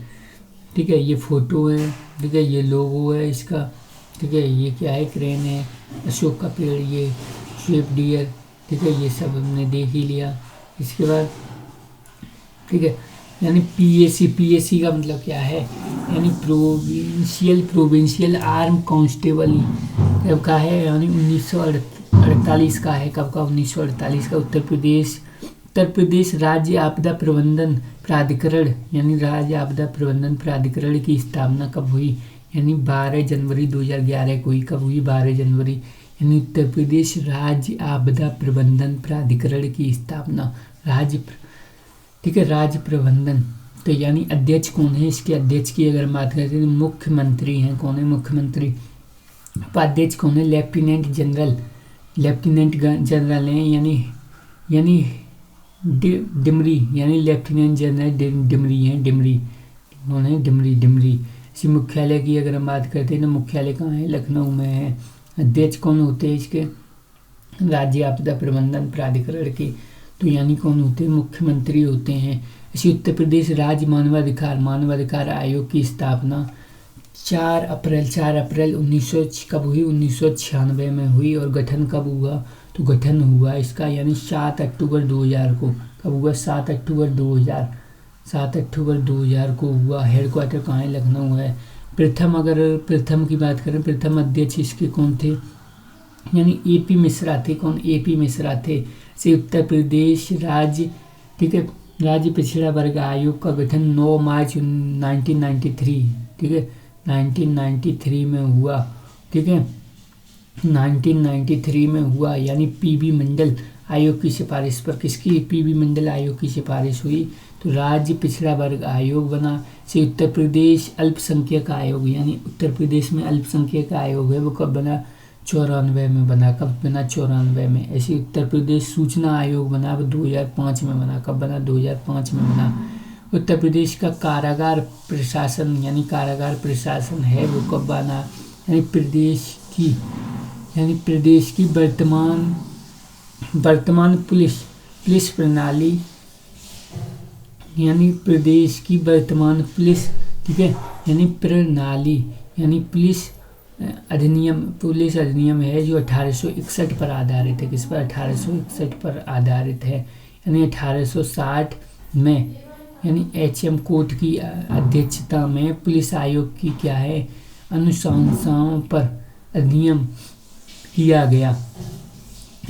ठीक है। ये फोटो है, ठीक है, ये लोगो है इसका, ठीक है, ये क्या है? क्रेन है, अशोक का पेड़, ये स्विफ्ट डियर, ठीक है, ये सब हमने देख ही लिया। इसके बाद ठीक है, यानी पीएसी का मतलब क्या है, यानी प्रोविंशियल आर्म कांस्टेबल कब का है, यानी 1948 का है। कब का, 1948 का। उत्तर प्रदेश राज्य आपदा प्रबंधन प्राधिकरण, यानी राज्य आपदा प्रबंधन प्राधिकरण की स्थापना कब हुई, यानी 12 जनवरी 2011 को हुई। कब हुई, 12 जनवरी। यानी उत्तर प्रदेश राज्य आपदा प्रबंधन प्राधिकरण की स्थापना, ठीक है, राज्य प्रबंधन। तो यानी अध्यक्ष कौन है, इसके अध्यक्ष की अगर बात करते हैं तो मुख्यमंत्री हैं। कौन है, मुख्यमंत्री। उपाध्यक्ष कौन है, लेफ्टिनेंट जनरल हैं, यानी डिमरी, यानी लेफ्टिनेंट जनरल डिमरी हैं। डिमरी कौन है, डिमरी। इसी मुख्यालय की अगर हम बात करते हैं तो मुख्यालय कहाँ है, लखनऊ में है। अध्यक्ष कौन होते हैं इसके, राज्य आपदा प्रबंधन प्राधिकरण के, तो यानी कौन होते हैं, मुख्यमंत्री होते हैं। इसी उत्तर प्रदेश राज्य मानवाधिकार आयोग की स्थापना 4 अप्रैल 1900 कब हुई, 1996 में हुई। और गठन कब हुआ, तो गठन हुआ इसका यानी 7 अक्टूबर 2000 को। कब हुआ, 7 अक्टूबर 2000 को हुआ। हेडक्वार्टर कहाँ है, लखनऊ है। प्रथम की बात करें, प्रथम अध्यक्ष इसके कौन थे, यानी एपी मिश्रा थे। कौन, एपी मिश्रा थे। से उत्तर प्रदेश राज्य, ठीक है, राज्य पिछड़ा वर्ग आयोग का गठन 9 मार्च 1993, ठीक है, 1993 में हुआ, ठीक है, 1993 में हुआ। यानी पीबी मंडल आयोग की सिफारिश पर, किसकी, पीबी मंडल आयोग की सिफारिश हुई तो राज्य पिछड़ा वर्ग आयोग बना। से उत्तर प्रदेश अल्पसंख्यक आयोग, यानी उत्तर प्रदेश में अल्पसंख्यक आयोग है वो कब बना, 94 में बना। कब बना, 94 में। ऐसे उत्तर प्रदेश सूचना आयोग बना, वो 2005 में बना। कब बना, 2005 में बना। उत्तर प्रदेश का कारागार प्रशासन, यानी कारागार प्रशासन है वो कब बना, यानी प्रदेश की वर्तमान पुलिस प्रणाली, यानी प्रदेश की वर्तमान पुलिस, ठीक है, यानी प्रणाली, यानी पुलिस अधिनियम है जो 1861 पर आधारित है। किस पर, 1861 पर आधारित है। यानी 1860 में, यानी एचएम कोर्ट की अध्यक्षता में पुलिस आयोग की क्या है, अनुशंसाओं पर अधिनियम किया गया।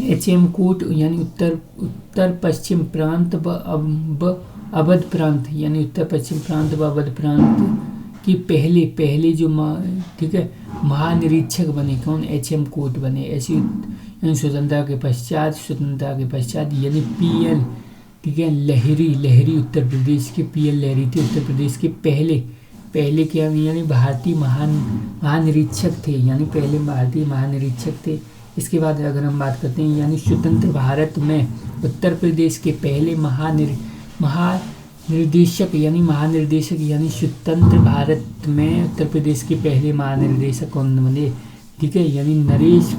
एचएम कोर्ट यानी उत्तर पश्चिम प्रांत व अवध प्रांत, यानी उत्तर पश्चिम प्रांत व अवध प्रांत की पहले जो ठीक है महानिरीक्षक बने। कौन, एचएम कोर्ट बने। ऐसी यानी स्वतंत्रता के पश्चात यानी पीएल, ठीक है, लहरी उत्तर प्रदेश के पीएल लहरी थे उत्तर प्रदेश के पहले क्या, यानी भारतीय महानिरीक्षक थे, यानी पहले भारतीय महानिरीक्षक थे। इसके बाद अगर हम बात करते हैं, यानी स्वतंत्र भारत में उत्तर प्रदेश के पहले महानिर्देशक, यानी स्वतंत्र भारत में उत्तर प्रदेश के पहले महानिर्देशक कौन बने, ठीक है, यानी नरेश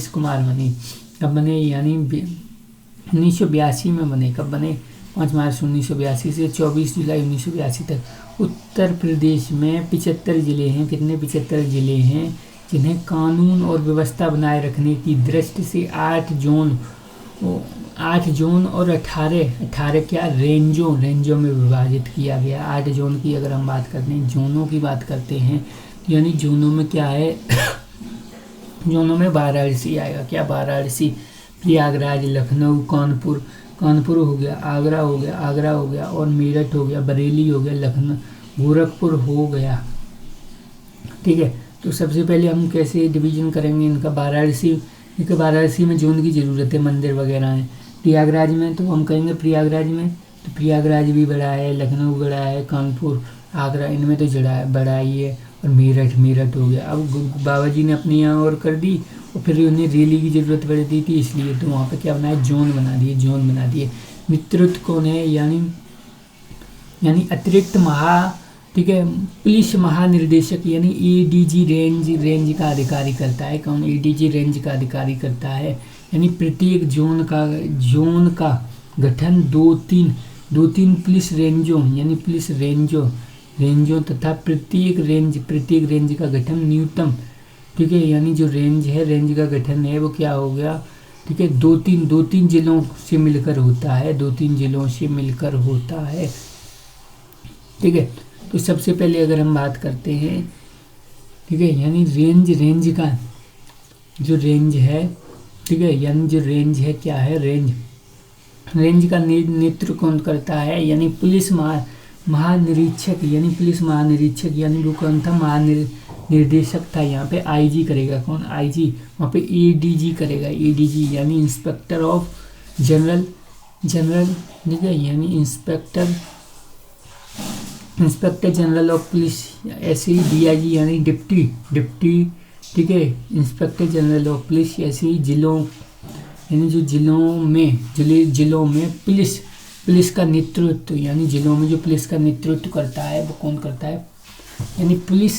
कुमार बने। कब बने, यानी 1982 में बने। कब बने, 5 मार्च 1982 से 24 जुलाई 1982 तक। उत्तर प्रदेश में 75 जिले हैं। कितने, 75 जिले हैं जिन्हें कानून और व्यवस्था बनाए रखने की दृष्टि से 8 जोन और 18 क्या, रेंजों में विभाजित किया गया। 8 जोन की अगर हम बात करते हैं, जोनों की बात करते हैं, यानी जोनों में क्या है, जोनों में वाराणसी आएगा। क्या, वाराणसी, प्रयागराज, लखनऊ, कानपुर हो गया, आगरा हो गया और मेरठ हो गया, बरेली हो गया, लखनऊ, गोरखपुर हो गया, ठीक है। तो सबसे पहले हम कैसे डिवीजन करेंगे इनका, वाराणसी में जोन की ज़रूरत है, मंदिर वगैरह हैं। प्रयागराज में तो हम कहेंगे प्रयागराज में, तो प्रयागराज भी बड़ा है, लखनऊ बड़ा है, कानपुर, आगरा, इनमें तो बड़ा ही है। और मेरठ हो गया। अब बाबा जी ने अपने यहाँ और कर दी और फिर उन्हें रैली की ज़रूरत पड़ रही थी, इसलिए तो वहाँ पे क्या बनाया, जोन बना दिए। नेतृत्व कौन है, यानी अतिरिक्त ठीक है, पुलिस महानिर्देशक, यानी एडीजी रेंज का अधिकारी करता है। कौन, एडीजी रेंज का अधिकारी करता है। यानी प्रत्येक जोन का गठन दो तीन पुलिस रेंजों, यानी पुलिस रेंजों तथा प्रत्येक रेंज का गठन न्यूनतम, ठीक है, यानी जो रेंज का गठन है वो क्या हो गया, ठीक है, दो तीन जिलों से मिलकर होता है। ठीक है। तो सबसे पहले अगर हम बात करते हैं, ठीक है, यानी रेंज का जो रेंज है, ठीक है, यानी जो रेंज है क्या है, रेंज का नेतृत्व कौन करता है, यानी पुलिस महानिरीक्षक, यानी पुलिस महानिरीक्षक, यानी वो कौन था, महानिर्देशक था। यहाँ पे आईजी करेगा कौन, आईजी, वहाँ पे एडीजी करेगा, एडीजी यानी इंस्पेक्टर ऑफ जनरल, ठीक है, यानी इंस्पेक्टर जनरल ऑफ पुलिस। ऐसे ही डीआईजी यानी डिप्टी, ठीक है, इंस्पेक्टर जनरल ऑफ पुलिस। ऐसे ही जिलों, यानी जो जिलों में पुलिस का नेतृत्व, यानी जिलों में जो पुलिस का नेतृत्व करता है वो कौन करता है, यानी पुलिस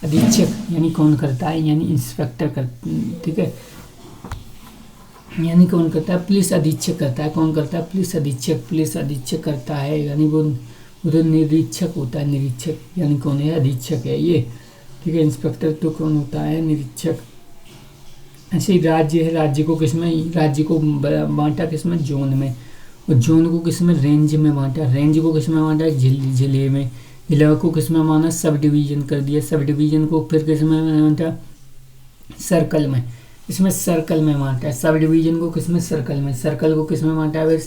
अधीक्षक, यानी कौन करता है, यानी इंस्पेक्टर कर, ठीक है, यानी कौन करता है, पुलिस अधीक्षक करता है। कौन करता है, पुलिस अधीक्षक करता है, यानी वो उधर निरीक्षक होता है, निरीक्षक यानी कौन है, अधीक्षक है ये, ठीक है। इंस्पेक्टर तो कौन होता है, निरीक्षक। ऐसे ही राज्य है, राज्य को बांटा किसमें, जोन में, और जोन को किसमें, रेंज में बांटा, रेंज को किसमें बांटा, जिले में, जिले को किसमें माना, सब डिवीजन कर दिया, सब डिवीजन को फिर किसमें बांटा, सर्कल में, इसमें सर्कल में बांटा है, सब डिवीजन को किसमें, सर्कल में, सर्कल को किसमें बांटा है,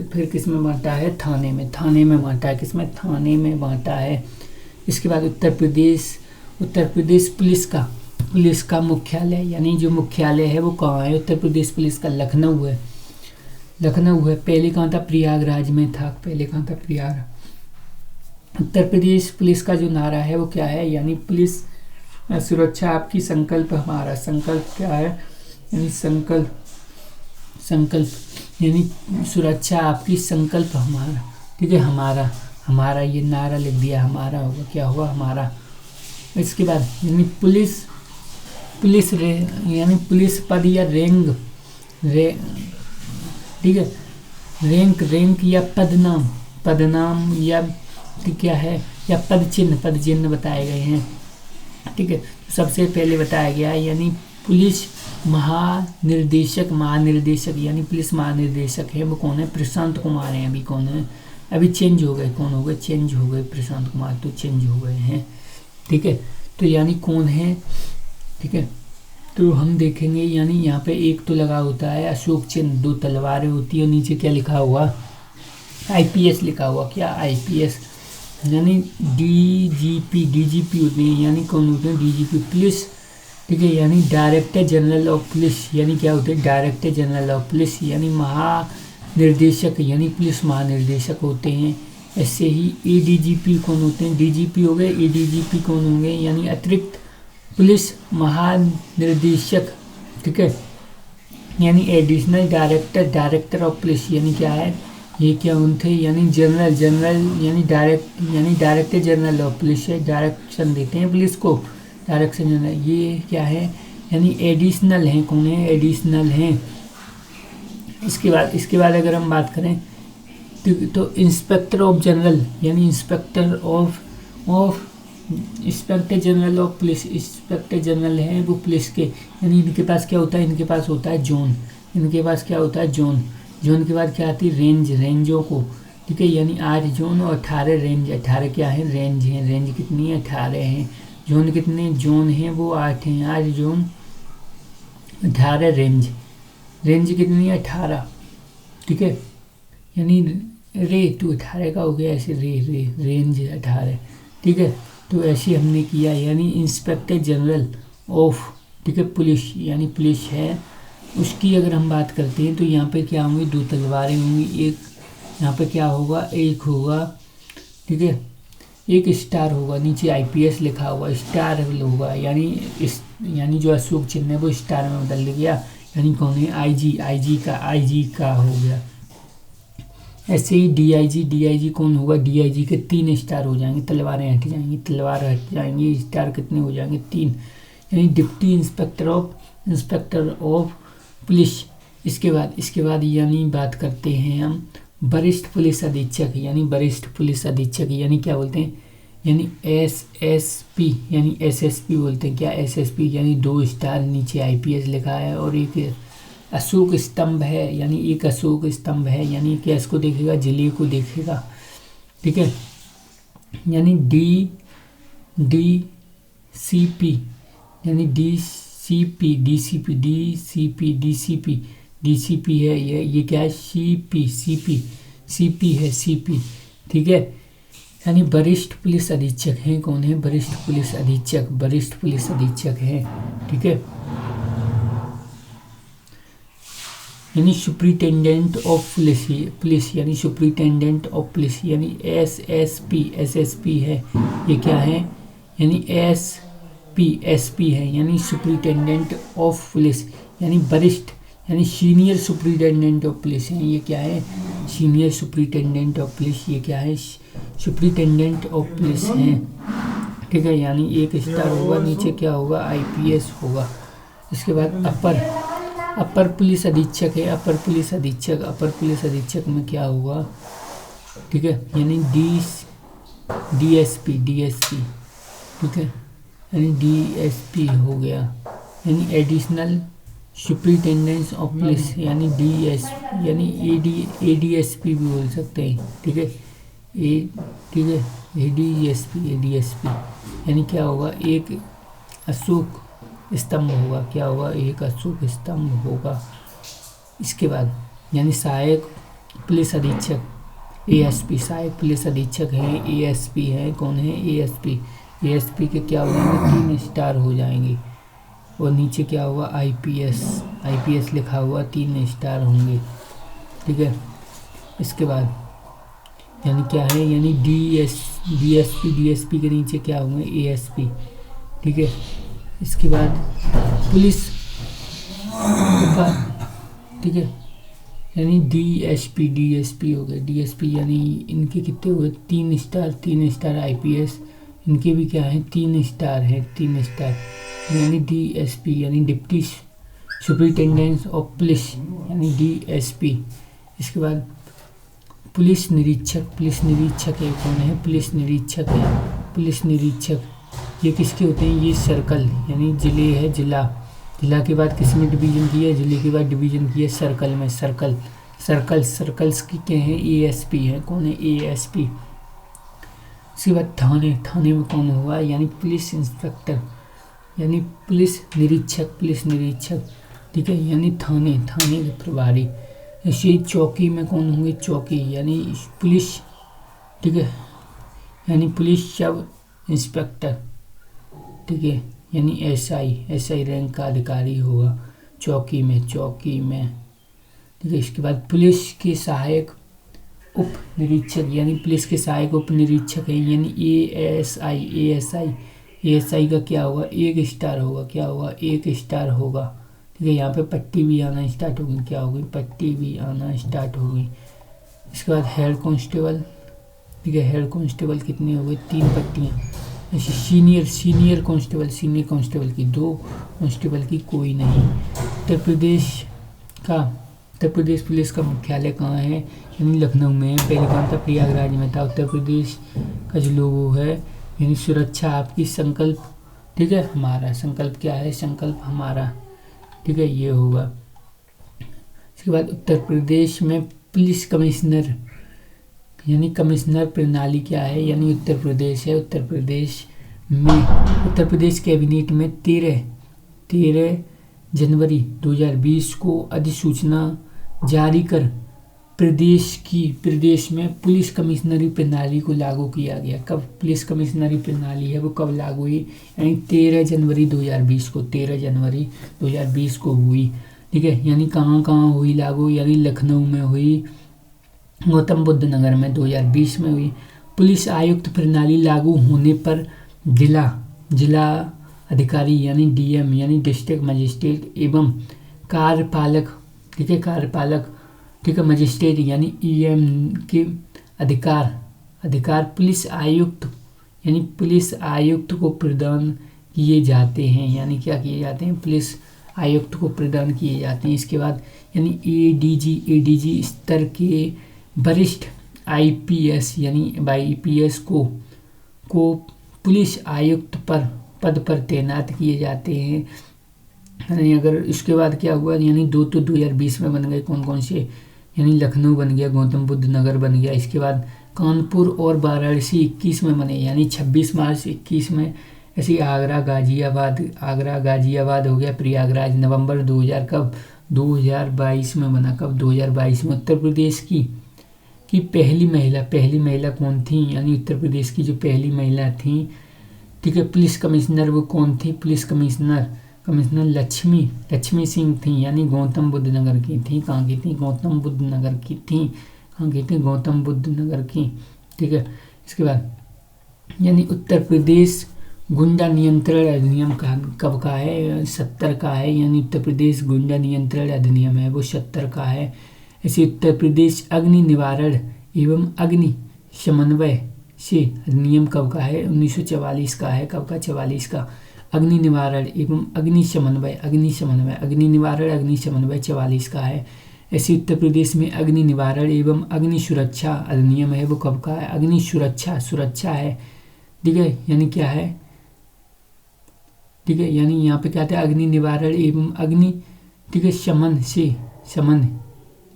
फिर किसमें बांटा है, थाने में बांटा है, किसमें, थाने में बांटा है। इसके बाद उत्तर प्रदेश पुलिस का मुख्यालय, यानी जो मुख्यालय है वो कहाँ है, उत्तर प्रदेश पुलिस का लखनऊ है। पहले कहाँ था, प्रयागराज में था, प्रयाग। उत्तर प्रदेश पुलिस का जो नारा है वो क्या है, यानी पुलिस सुरक्षा आपकी, संकल्प हमारा, संकल्प क्या है, यानी संकल्प यानी सुरक्षा आपकी, संकल्प हमारा, ठीक है, हमारा ये नारा लिख दिया, हमारा होगा, क्या हुआ, हमारा। इसके बाद यानी पुलिस यानी पुलिस पद या रैंक, ठीक है, रैंक या पदनाम या क्या है, या पद चिन्ह बताए गए हैं, ठीक है। सबसे पहले बताया गया है, यानी पुलिस महानिर्देशक, यानी पुलिस महानिर्देशक है वो कौन है, प्रशांत कुमार है। अभी कौन है, अभी चेंज हो गए, कौन हो गए, चेंज हो गए, प्रशांत कुमार तो चेंज हो गए हैं, ठीक है। तो यानी कौन है, ठीक है, तो हम देखेंगे, यानी यहाँ पे एक तो लगा होता है अशोक चिन्ह, 2 तलवारें होती है, और नीचे क्या लिखा हुआ, आईपीएस लिखा हुआ, क्या, आईपीएस, यानी डीजीपी होते हैं, यानी कौन होते हैं, डीजीपी पुलिस, ठीक है, यानी डायरेक्टर जनरल ऑफ पुलिस, यानी क्या होते हैं, डायरेक्टर जनरल ऑफ पुलिस, यानी महानिर्देशक, यानी पुलिस महानिर्देशक होते हैं। ऐसे ही एडीजीपी कौन होते हैं, डीजीपी हो गए, एडीजीपी कौन होंगे, यानी अतिरिक्त पुलिस महानिर्देशक, ठीक है, यानी एडिशनल डायरेक्टर ऑफ पुलिस, यानी क्या है, ये क्या उनके, यानी जनरल यानी डायरेक्टर जनरल ऑफ पुलिस है, डायरेक्शन देते हैं पुलिस को, डायरेक्शन जनरल, ये क्या है, यानी एडिशनल हैं, कौन है, एडिशनल हैं। इसके बाद अगर हम बात करें तो इंस्पेक्टर ऑफ जनरल, यानी inspector general of police, inspector general हैं वो पुलिस के, यानी इनके पास क्या होता है, इनके पास होता है जोन, इनके पास क्या होता है, जोन के बाद क्या आती है, रेंजों को, ठीक है, यानी 8 जोन और 18 रेंज, 18 क्या है, रेंज हैं, रेंज कितनी है, 18 हैं। जोन कितने जोन हैं, वो 8 हैं, 8 जोन, 18 रेंज कितनी है, 18, ठीक है, यानी तो 18 का हो गया, ऐसे रेंज 18, ठीक है। तो ऐसे हमने किया, यानी इंस्पेक्टर जनरल ऑफ, ठीक है, पुलिस, यानी पुलिस है उसकी अगर हम बात करते हैं तो यहाँ पे क्या होंगी, 2 तलवारें होंगी, एक यहाँ पे क्या होगा, एक होगा, ठीक है, एक स्टार होगा, नीचे आईपीएस लिखा हुआ, स्टार होगा, यानी जो अशोक चिन्ह है वो स्टार में बदल गया, यानी कौन है, आईजी का हो गया। ऐसे ही डीआईजी कौन होगा, डीआईजी के 3 स्टार हो जाएंगे, तलवारें हट जाएंगी, तलवार हट जाएंगी, स्टार कितने हो जाएंगे, 3, यानी डिप्टी इंस्पेक्टर ऑफ पुलिस। इसके बाद यानी बात करते हैं हम वरिष्ठ पुलिस अधीक्षक, यानी क्या बोलते हैं, यानी एसएसपी, यानी एसएसपी बोलते हैं, क्या एसएसपी, यानी 2 स्टार, नीचे आईपीएस लिखा है, और एक अशोक स्तंभ है, यानी क्या इसको देखेगा, जिले को देखेगा, ठीक है। यानी DCP यानी DCP है ये क्या है, CP है CP, ठीक है। यानी वरिष्ठ पुलिस अधीक्षक हैं, कौन है, वरिष्ठ पुलिस अधीक्षक हैं, ठीक है। यानी सुप्रिटेंडेंट ऑफ पुलिस यानी सुप्रिटेंडेंट ऑफ पुलिस यानी SSP है, ये क्या है, यानी SP है, यानी सुप्रिटेंडेंट ऑफ पुलिस यानी वरिष्ठ यानी सीनियर सुप्रिटेंडेंट ऑफ पुलिस है, ये क्या है, सीनियर सुप्रिटेंडेंट ऑफ पुलिस, ये क्या है, सुप्रिटेंडेंट ऑफ पुलिस है, ठीक है। यानी 1 स्टार होगा, नीचे क्या होगा, IPS होगा। इसके बाद अपर पुलिस अधीक्षक है, अपर पुलिस अधीक्षक में क्या होगा, ठीक है, यानी DSP, ठीक है, यानी DSP हो गया, यानी एडिशनल सुप्रिटेंडेंट ऑफ पुलिस यानी DS यानी ADSP भी बोल सकते हैं, ठीक है, ठीक है, ADSP यानी क्या होगा, एक अशोक स्तंभ होगा, क्या होगा, एक अशोक स्तंभ होगा। इसके बाद यानी सहायक पुलिस अधीक्षक ASP, सहायक पुलिस अधीक्षक हैं, ASP है, कौन है, ASP के क्या हो जाएंगे, 3 स्टार हो जाएंगे, और नीचे क्या होगा, IPS लिखा हुआ 3 स्टार होंगे, ठीक है। इसके बाद यानी क्या है, यानी DSP के नीचे क्या होंगे, ASP, ठीक है। इसके बाद पुलिस, ठीक है, यानी DSP हो गए, DSP यानी इनके कितने हुए, 3 स्टार IPS, इनके भी क्या है, 3 स्टार है, 3 स्टार, यानी DSP यानी डिप्टी सुपरिटेंडेंट ऑफ पुलिस यानी DSP। इसके बाद पुलिस निरीक्षक है, कौन है, पुलिस निरीक्षक ये किसके होते हैं, ये सर्कल यानी जिले है, जिला के बाद किसमें डिवीजन किया, जिले के बाद डिवीजन किया सर्कल में, सर्कल्स की क्या है, ASP है, कौन है, ASP। इसके बाद थाने में कौन हुआ, यानी पुलिस इंस्पेक्टर यानी पुलिस निरीक्षक, ठीक है, यानी थाने के प्रभारी। ऐसे चौकी में कौन होंगे, चौकी यानी पुलिस, ठीक है, यानी पुलिस सब इंस्पेक्टर, ठीक है, यानी SI रैंक का अधिकारी होगा चौकी में, ठीक है। इसके बाद पुलिस के सहायक उप निरीक्षक यानी पुलिस के सहायक उप निरीक्षक है, यानी ASI का क्या होगा, 1 स्टार होगा, क्या होगा, 1 स्टार होगा, ठीक है। यहाँ पे पट्टी भी आना स्टार्ट होगी, क्या होगी, पट्टी भी आना स्टार्ट होगी। इसके बाद हेड कांस्टेबल, ठीक है, हेड कांस्टेबल कितने हो गए, 3 पट्टियाँ। ऐसे सीनियर कांस्टेबल की 2, कांस्टेबल की कोई नहीं। उत्तर प्रदेश पुलिस का मुख्यालय कहाँ है, यानी लखनऊ में है, पहले कहाँ था, प्रयागराज में था। उत्तर प्रदेश का जो लोगो है यानी सुरक्षा आपकी, संकल्प, ठीक है, हमारा संकल्प क्या है, संकल्प हमारा, ठीक है, ये होगा। इसके बाद उत्तर प्रदेश में पुलिस कमिश्नर यानी कमिश्नर प्रणाली क्या है, यानी उत्तर प्रदेश है। उत्तर प्रदेश कैबिनेट में 13 जनवरी 2020 को अधिसूचना जारी कर प्रदेश में पुलिस कमिश्नरी प्रणाली को लागू किया गया। कब पुलिस कमिश्नरी प्रणाली है वो कब लागू हुई, यानी 13 जनवरी 2020 को हुई, ठीक है। यानी कहाँ हुई लागू, यानी लखनऊ में हुई, गौतम बुद्ध नगर में 2020 में हुई। पुलिस आयुक्त प्रणाली लागू होने पर जिला अधिकारी यानी DM यानी डिस्ट्रिक्ट मजिस्ट्रेट एवं कार्यपालक, ठीक है, मजिस्ट्रेट यानी EM के अधिकार पुलिस आयुक्त को प्रदान किए जाते हैं, यानी क्या किए जाते हैं, पुलिस आयुक्त को प्रदान किए जाते हैं। इसके बाद यानी ADG स्तर के वरिष्ठ IPS यानी IPS को पुलिस आयुक्त पद पर तैनात किए जाते हैं। यानी अगर इसके बाद क्या हुआ, यानी 2 तो 2020 में बन गए, कौन से, यानी लखनऊ बन गया, गौतम बुद्ध नगर बन गया। इसके बाद कानपुर और वाराणसी 21 में बने, यानी 26 मार्च 21 में। ऐसे आगरा गाजियाबाद हो गया, प्रयागराज नवंबर 2000 कब 2022 में बना, कब 2022 में। उत्तर प्रदेश की पहली महिला कौन थी, यानी उत्तर प्रदेश की जो पहली महिला थी, ठीक है, पुलिस कमिश्नर, वो कौन थी, पुलिस कमिश्नर लक्ष्मी सिंह थी, यानी गौतम बुद्ध नगर की थी। कहाँ की थी, गौतम बुद्ध नगर की थी, कहाँ की थी, गौतम बुद्ध नगर की, ठीक है। इसके बाद यानी उत्तर प्रदेश गुंडा नियंत्रण अधिनियम कब का है, 70 का है, यानी उत्तर प्रदेश गुंडा नियंत्रण अधिनियम है वो 70 का है। ऐसे उत्तर प्रदेश अग्नि निवारण एवं अग्नि समन्वय से अधिनियम कब का है, 1944 का है। कब का, 44 का। अग्नि निवारण एवं अग्नि समन्वय 44 का है। ऐसे उत्तर प्रदेश में अग्नि निवारण एवं अग्नि सुरक्षा अधिनियम है वो कब का है, अग्नि सुरक्षा है, ठीक है, यानी क्या है, ठीक है, यानी यहाँ पे क्या था, अग्नि निवारण एवं अग्नि, ठीक है, शमन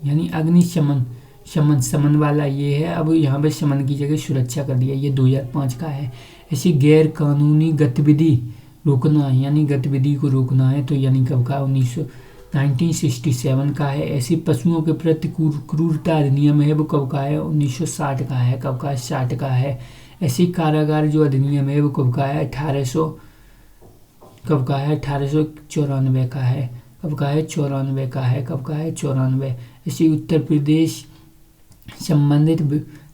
यानी अग्नि शमन वाला ये है। अब यहाँ पे शमन की जगह सुरक्षा कर दिया, ये 2005 का है। ऐसी गैर कानूनी गतिविधि रोकना, यानी गतिविधि को रोकना है, तो यानी कब का, 1967 का है। ऐसी पशुओं के प्रति क्रूरता अधिनियम है वो कब का है, 1960 का है। कब का, 60 का है। ऐसी कारागार जो अधिनियम है वो कब का है, 1894 का है। कब का है, 94 का है। कब का है, 94। इसी उत्तर प्रदेश संबंधित,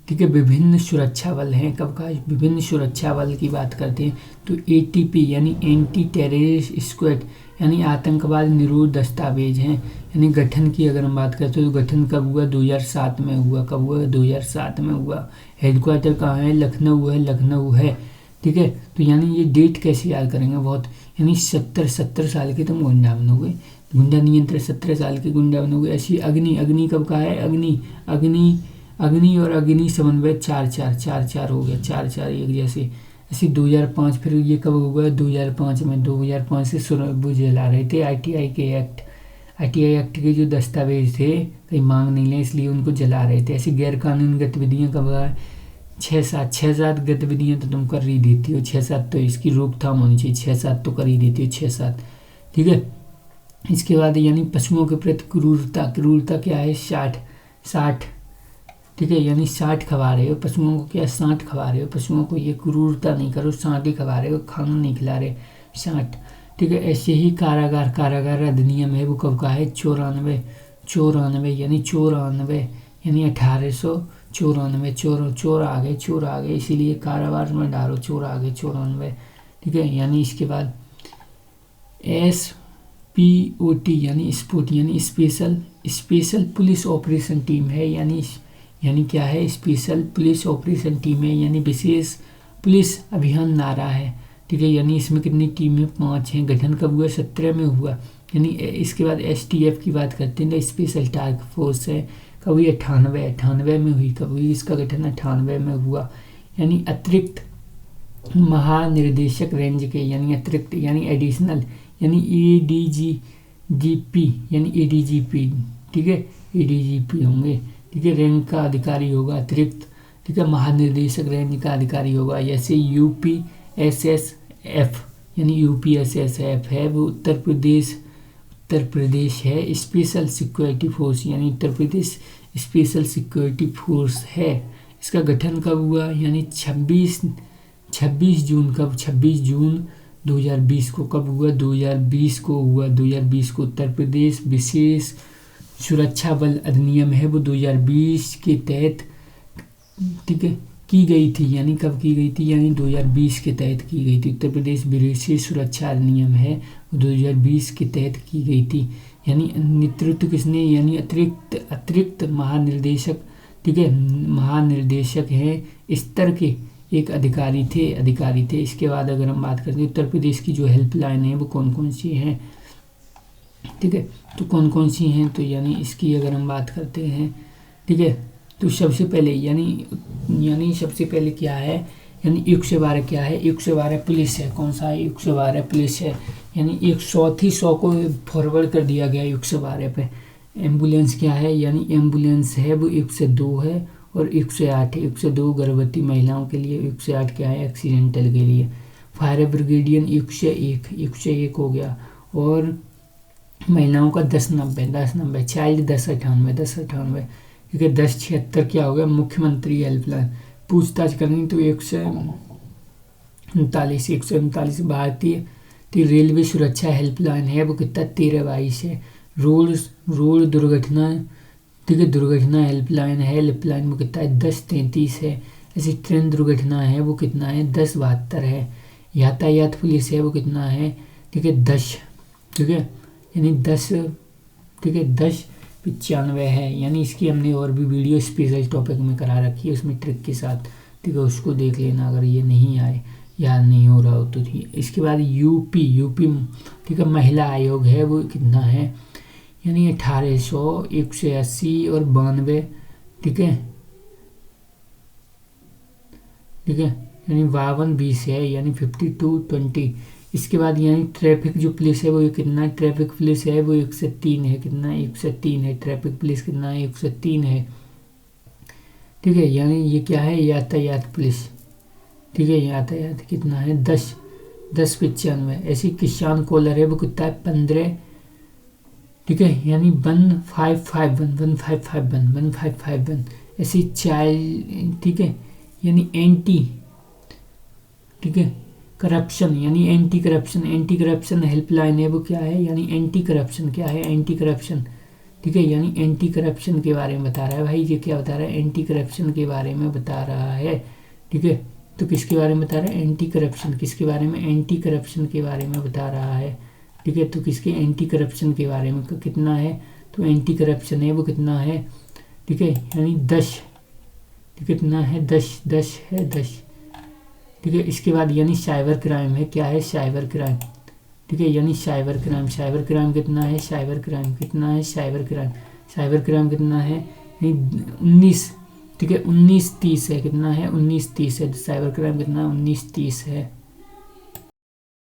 ठीक है, विभिन्न सुरक्षा बल हैं। कब का, विभिन्न सुरक्षा बल की बात करते हैं तो ATP यानी एंटी टेररिस्ट स्क्वाड, यानी आतंकवाद निरोध दस्तावेज हैं। यानी गठन की अगर हम बात करते हैं तो गठन कब हुआ, 2007 में हुआ। कब हुआ, 2007 में हुआ। हेडक्वार्टर कहाँ है, लखनऊ है, ठीक है। तो यानी ये डेट कैसे याद करेंगे, बहुत, यानी 70 साल के तुम गुंडा बनोगे, गुंडा नियंत्रण 70 साल के गुंडा बनोगे। ऐसी अग्नि कब का है, अग्नि और अग्नि समन्वय 4 हो गया, 4 एक जैसे। ऐसे 2005, फिर ये कब हुआ, 2005 में। 2005 से वो जला रहे थे ITI एक्ट के जो दस्तावेज थे कहीं मांग नहीं ले, इसलिए उनको जला रहे थे। ऐसी गैर कानूनी गतिविधियाँ कब है, 6-7 गतिविधियाँ तो तुम कर ही देती हो, 6-7 तो इसकी रोकथाम होनी चाहिए, 6-7 तो कर ही देती हो, 6-7, ठीक है। इसके बाद यानी पशुओं के प्रति क्रूरता क्या है, 60, ठीक है, यानी 60 खवा रहे हो पशुओं को, क्या 60 खवा रहे हो पशुओं को, ये क्रूरता नहीं करो, 60 ही खवा रहे हो, खाना नहीं खिला रहे, 60, ठीक है। ऐसे ही कारागार अधिनियम है वो कब का है, 94 यानी 1894, चोर आ गए इसीलिए कारावास में डालो, चोर आ गए, 94, ठीक है। यानी इसके बाद SPOT यानी स्पेशल पुलिस ऑपरेशन टीम है, यानी क्या है, स्पेशल पुलिस ऑपरेशन टीम है, यानी विशेष पुलिस अभियान नारा है, ठीक है। यानी इसमें कितनी टीमें, 5 हैं। गठन कब हुआ, 17 में हुआ। यानी इसके बाद STF की बात करते हैं, स्पेशल टास्क फोर्स है, कब हुई, 98 में हुई। कब हुई इसका गठन, 98 में हुआ। यानी अतिरिक्त महानिर्देशक रेंज के, यानी अतिरिक्त यानी एडिशनल, यानी ADGP यानी ADGP, ठीक है, ADGP होंगे, ठीक है। रैंक का अधिकारी होगा अतिरिक्त, ठीक है, महानिर्देशक रेंज का अधिकारी होगा। जैसे UPSSF यानी UPSSF है वो उत्तर प्रदेश है, स्पेशल सिक्योरिटी फोर्स, यानी Uttar Pradesh special security force है। इसका गठन कब हुआ, यानी 26 जून, कब, 26 जून 2020 को। कब हुआ, 2020 को हुआ, 2020 को। उत्तर प्रदेश विशेष सुरक्षा बल अधिनियम है वो 2020 के तहत, ठीक है, की गई थी। यानी कब की गई थी, यानी 2020 के तहत की गई थी। उत्तर प्रदेश विशेष सुरक्षा अधिनियम है वो 2020 के तहत की गई थी। यानी नेतृत्व किसने, यानी अतिरिक्त महानिर्देशक, ठीक है, महानिर्देशक हैं स्तर के एक अधिकारी थे। इसके बाद अगर हम बात करते हैं उत्तर प्रदेश की जो हेल्पलाइन है वो कौन कौन सी हैं, ठीक है, तो कौन कौन सी हैं, तो यानी इसकी अगर हम बात करते हैं, ठीक है, तो सबसे पहले यानी सबसे पहले क्या है, यानी 112 क्या है, 112 पुलिस है। कौन सा है, 112 पुलिस है। यानी 100 को फॉरवर्ड कर दिया गया 112 पे। एम्बुलेंस क्या है, यानी एम्बुलेंस है वो 102 है, और 108 है, 102 गर्भवती महिलाओं के लिए, 108 क्या है एक्सीडेंटल के लिए। फायर ब्रिगेडियन 101 हो गया। और महिलाओं का 1090, चाइल्ड 1098, ठीक है। 1076 क्या हो गया मुख्यमंत्री हेल्पलाइन, पूछताछ करनी तो 139 भारतीय रेलवे सुरक्षा हेल्पलाइन है वो कितना 1322 है। रोड दुर्घटना, ठीक है, दुर्घटना हेल्पलाइन है, हेल्पलाइन वो कितना है 1033 है। ऐसी ट्रेन दुर्घटना है वो कितना है 1072 है। यातायात पुलिस है वो कितना है, ठीक है 10, ठीक है, यानी 10, ठीक है 1095 है। यानी इसकी हमने और भी वीडियो स्पेशल टॉपिक में करा रखी है उसमें ट्रिक के साथ, ठीक है, उसको देख लेना अगर ये नहीं आए, याद नहीं हो रहा हो तो। ठीक, इसके बाद यूपी, ठीक है, महिला आयोग है वो कितना है, यानी 1800, 180 और 92, ठीक है, ठीक है, यानी 52-20 है, यानी 52-20। इसके बाद यानी ट्रैफिक जो पुलिस है वो ये कितना है, ट्रैफिक पुलिस है वो 103 है, कितना 103 है, ट्रैफिक पुलिस कितना है 103 है, ठीक है। यानी ये क्या है यातायात पुलिस, ठीक है, यातायात कितना है 1095। ऐसी किसान कॉलर है वो कितना है 15, ठीक है, यानी 1551। ऐसी चाइल्ड, ठीक है, यानी एंटी, ठीक है, करप्शन, यानी एंटी करप्शन हेल्पलाइन है वो क्या है, यानी एंटी करप्शन क्या है एंटी करप्शन, ठीक है, यानी एंटी करप्शन के बारे में बता रहा है भाई। ये क्या बता रहा है एंटी करप्शन के बारे में बता रहा है, ठीक है। तो किसके बारे में बता रहा है एंटी करप्शन, किसके बारे में एंटी करप्शन के बारे में बता रहा है, ठीक है। तो किसके एंटी करप्शन के बारे में कितना है, तो एंटी करप्शन है वो कितना है, ठीक है, यानी 10, ठीक है, कितना है 10 है 10, ठीक है। इसके बाद यानी साइबर क्राइम है, क्या है साइबर क्राइम, ठीक है, यानी साइबर क्राइम कितना है, साइबर क्राइम कितना है, साइबर क्राइम कितना है 19, ठीक है 1930 है, कितना है 1930 है। साइबर क्राइम कितना 1930 है।